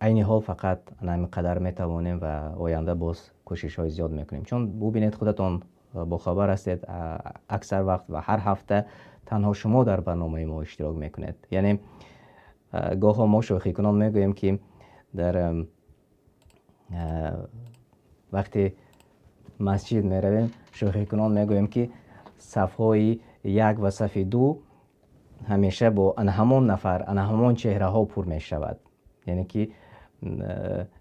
عین حال فقط همینقدر میتوانیم و آینده باز کوشش های زیاد میکنیم، چون ببینید خودتان با خبر هستید اکثر وقت و هر هفته تنها شما در برنامه ما اشتراک میکنید. یعنی گاه ها ما شوخی کنان میگوییم که در وقتی مسجد میرویم شوخی کنان میگوییم که صفهای 1 و صف 2 همیشه با همون نفر همون چهره ها پر می شود. یعنی که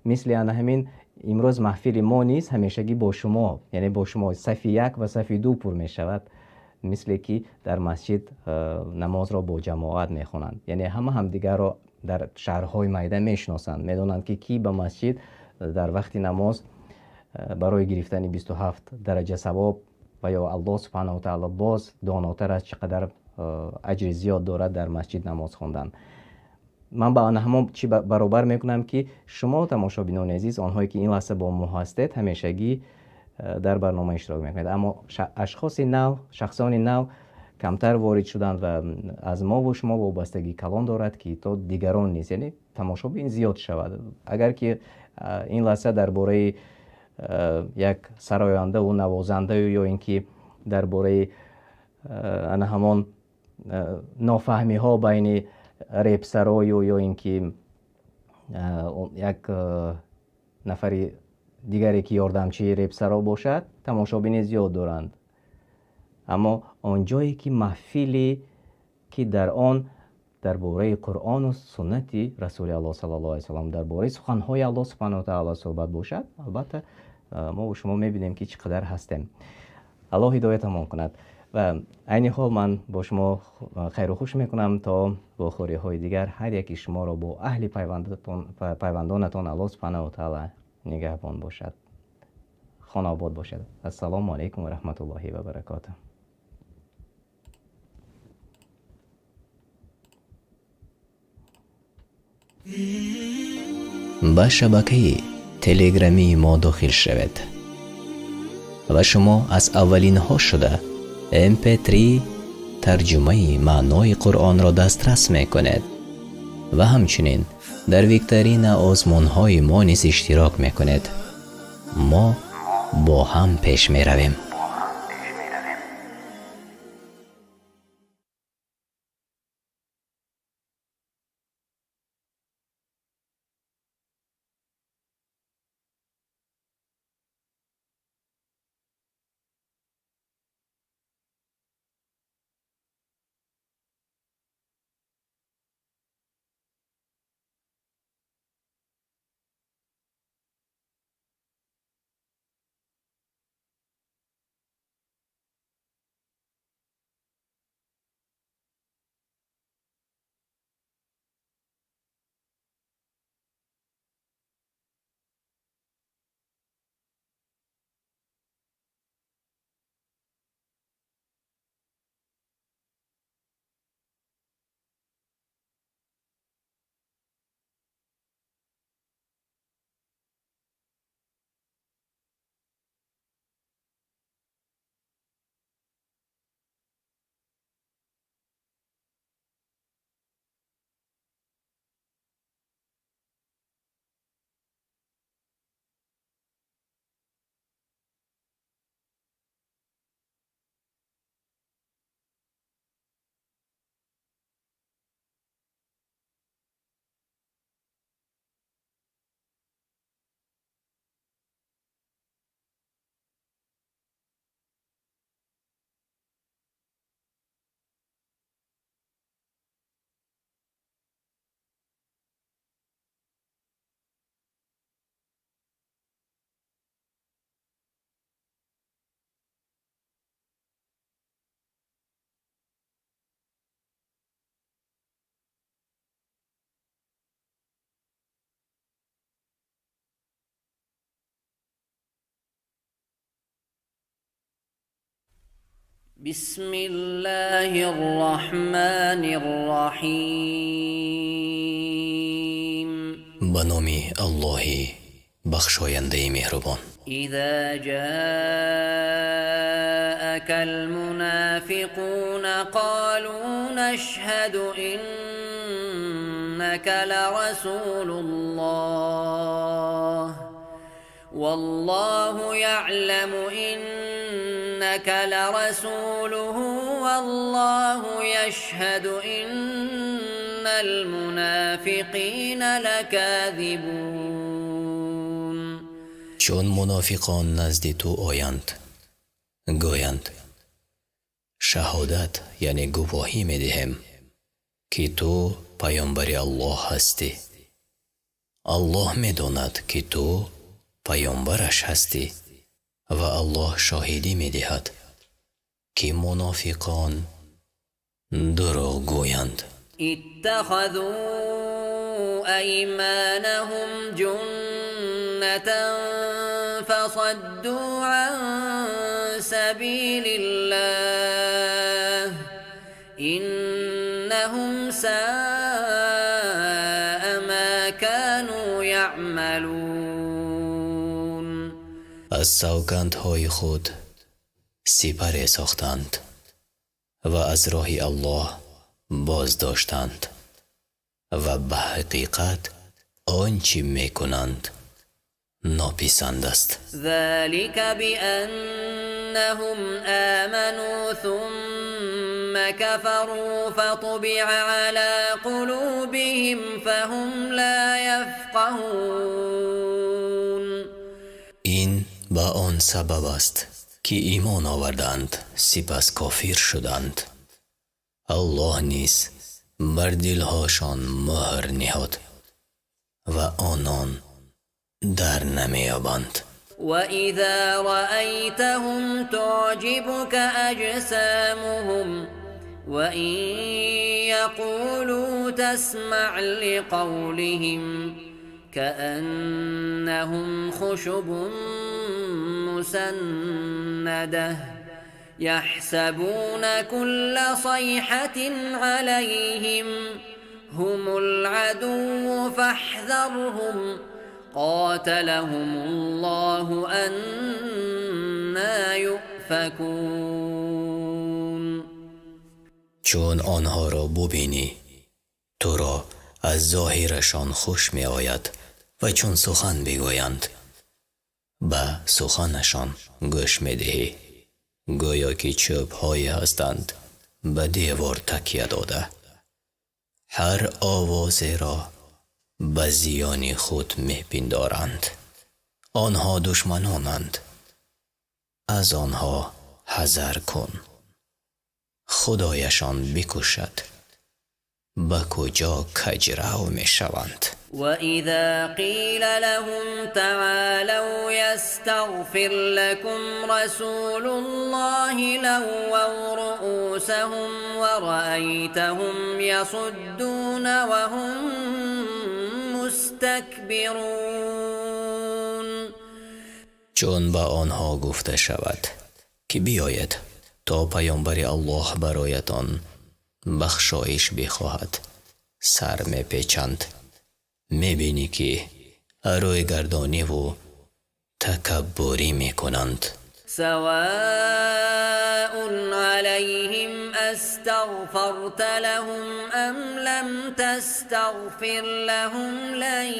مثل همین امروز محفل ما نیست، همیشگی با شما، یعنی با شما صف 1 و صف 2 پر می شود، مثل که در مسجد نماز را با جماعت می خوانند. یعنی همدیگر را در شهرهای میدان می شناسند، می دانند که کی به مسجد در وقت نماز برای گرفتن 27 درجه ثواب و یا الله سبحانه و تعالی باز داناتر است چقدر اجر زیاد دارد در مسجد نماز خواندن. من با همون چی برابر میکنم که شما تماشابینان عزیز، آنهایی که این لحظه با ما هستید، همیشگی در برنامه اشتراک میکنید، اما شخصان نو کمتر وارد شدند و از ما و شما وابستگی کلان دارد که تا دیگران نیست، یعنی تماشابین زیاد شود. اگر که این لحظه درباره یک سراینده و نوازنده یا اینکه درباره همان نافهمی ها بین ریپسرا یا اینکه یک نفری دیگری که یاردمچی ریپسرا باشد، تماشابین زیاد دارند. اما آنجایی که محفلی که در آن درباره قرآن و سنت رسول الله صلی الله علیه و سلم، درباره سخنهای الله سبحانه و تعالی صحبت باشد، البته ما و شما میبینیم که چقدر هستیم. الله هدایتمان کند. و عین حال من با شما خیر و خوش میکنم تا با خوری های دیگر هر یکی شما را با اهل پیوندانتان الله سبحانه و تعالی نگهبان باشد. خانه آباد باشد. السلام علیکم و رحمت الله و برکاته. به شبکه تلگرامی ما داخل شوید و شما از اولین ها شده MP3 ترجمه معنای قرآن را دسترس میکنید و همچنین در ویکترین آزمون‌های ما نیز اشتراک میکنید. ما با هم پیش میرویم. بسم الله الرحمن الرحیم. به نام الله بخشاینده مهربان. اذا جاءك المنافقون قالوا نشهد إنك لرسول الله والله يعلم إنك لرسوله والله يشهد إن المنافقين لكاذبون. چون منافقان نزد تو آیند گویند شهادت یعنی گواهی می دهیم که تو پیامبر الله هستی. الله می داند که تو پیامبرش هستی و الله شاهدی می دهد که منافقان دروغ گویند. اتخذوا أيمانهم جنة فصدوا عن سبيل الله إنهم ساء ما كانوا يعملون. از سوگندهای خود سپر ساختند و از راه الله باز داشتند و به حقیقت آنچه میکنند ناپسند است. ذلك بأنهم آمنوا ثم كفروا فطبع على قلوبهم فهم لا يفقهون. این به آن سبب است که ایمان آوردند سپس کافر شدند. الله نیز بر دلهاشان مهر نهاد و آنان در نمیابند. وَإِذَا رَأَيْتَهُمْ تُعْجِبُكَ أَجْسَامُهُمْ وَإِنْ يَقُولُوا تَسْمَعْ لِقَوْلِهِمْ كَأَنَّهُمْ خُشُبٌ مُّسَنَّدَةٌ يَحْسَبُونَ كُلَّ صَيْحَةٍ عَلَيْهِمْ هُمُ الْعَدُوُّ فَاحْذَرْهُمْ قاتلهم الله أنا يؤفكون. چون آنها را ببینی تو را از ظاهرشان خوش می آید و چون سخن بگویند به سخنشان گوش می دهی گویا که چوب هایی هستند به دیوار تکیه داده هر آوازی را به زیان خود می پندارند آنها دشمنانند از آنها حذر کن خدایشان بکشد به کجا کجرو می شوند وإذا قيل لهم تعالوا يستغفر لكم رسول الله لووا رؤوسهم ورأيتهم يصدون وهم مستكبرون چون به آنها گفته شود که بیاید تا پیامبر الله برایتان بخشایش بخواهد سر می پیچند می بینی که روی گردانی و تکبری می کنند سواء عليهم استغفرت لهم ام لم تستغفر لهم لن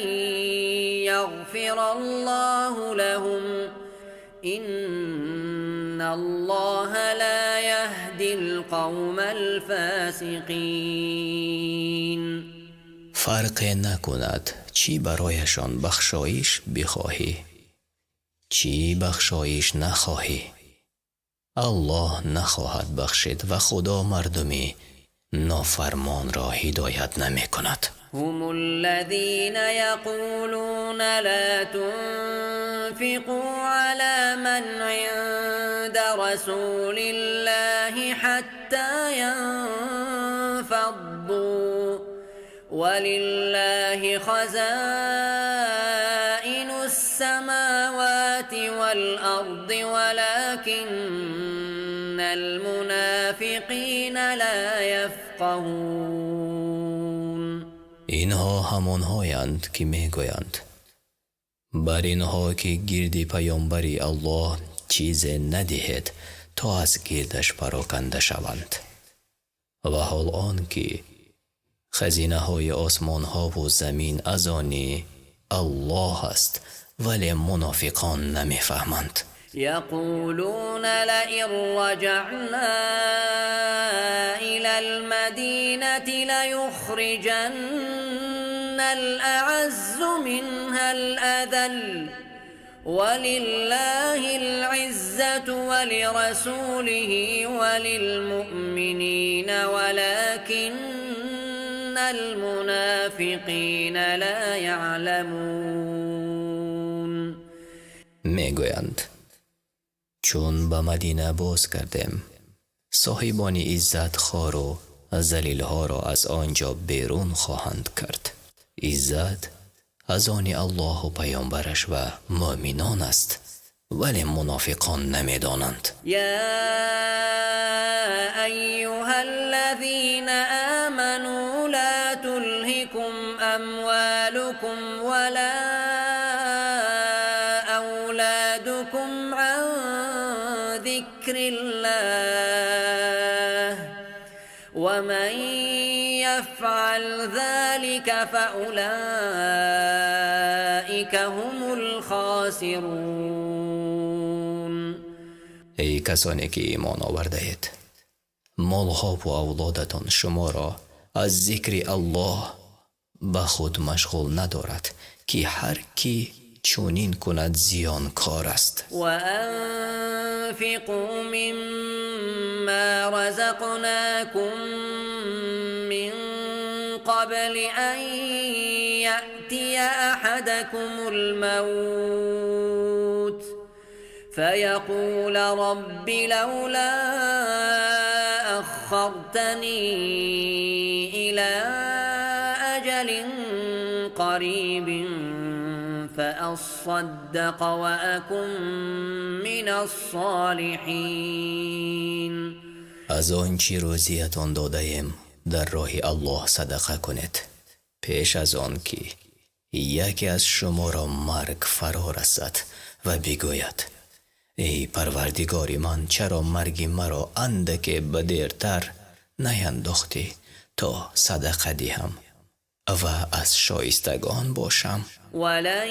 يغفر الله لهم إن الله لا يهدي القوم الفاسقين فرق نکند چی برایشان بخشایش بخواهی چی بخشایش نخواهی الله نخواهد بخشید و خدا مردمی نافرمان را هدایت نمی کند هم الذين يقولون لا تنفقوا على من عند رسول الله حتى ينفضوا ولله خزائن السماوات والأرض ولكن المنافقين لا يفقهون اینها همانهایند که میگویند بر اینها که گرد پیامبری الله چیز ندهد تا از گردش پراکنده شوند و حال آن که خزینه های آسمان ها و زمین از آن الله است ولی منافقان نمیفهمند يقولون لئن رجعنا إلى المدينة ليخرجن الأعز منها الأذل ولله العزة ولرسوله وللمؤمنين ولكن المنافقين لا يعلمون میگویند چون به مدینه باز کردیم صاحبان عزت خوار و ذلیل ها را از آنجا بیرون خواهند کرد عزت از آن الله و پیامبرش و مؤمنان است ولی منافقان نمیدانند يا أيها الذين آمنوا لا تلهكم أموالكم ولا أولادكم عن ذكر الله ومن يفعل ذلك فأولئك هم الخاسرون ای کسانی که ایمان آورده اید مالها و اولادتان شما را از ذکر الله به خود مشغول ندارد که هر کی چونین کند زیانکار است وأنفقوا مما رزقناكم من قبل أن يأتي أحدكم الموت فيقول رب لولا أخرتني إلى أجل قريب فأصدق وأكن من الصالحين از آنچه روزیتان داده ایم در راه الله صدقه کنید پیش از آن که یکی از شما را مرگ فرا رسد و بگوید ای پروردگار من چرا مرگ مرا اندک بدیرتر نینداختی تا صدقه دهم و از شایستگان باشم. ولن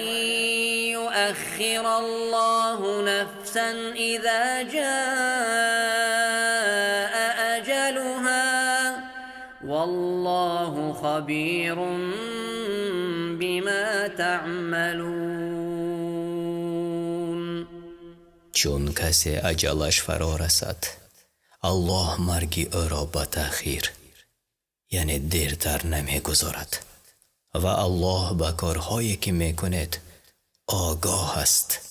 يؤخر الله نفسا إذا جاء أجلها والله خبير بما تعملون. چون کسی اجلش فرا رسد الله مرگی او را به تأخیر یعنی دیرتر نمیگذارد و الله به کارهایی که میکنید آگاه است.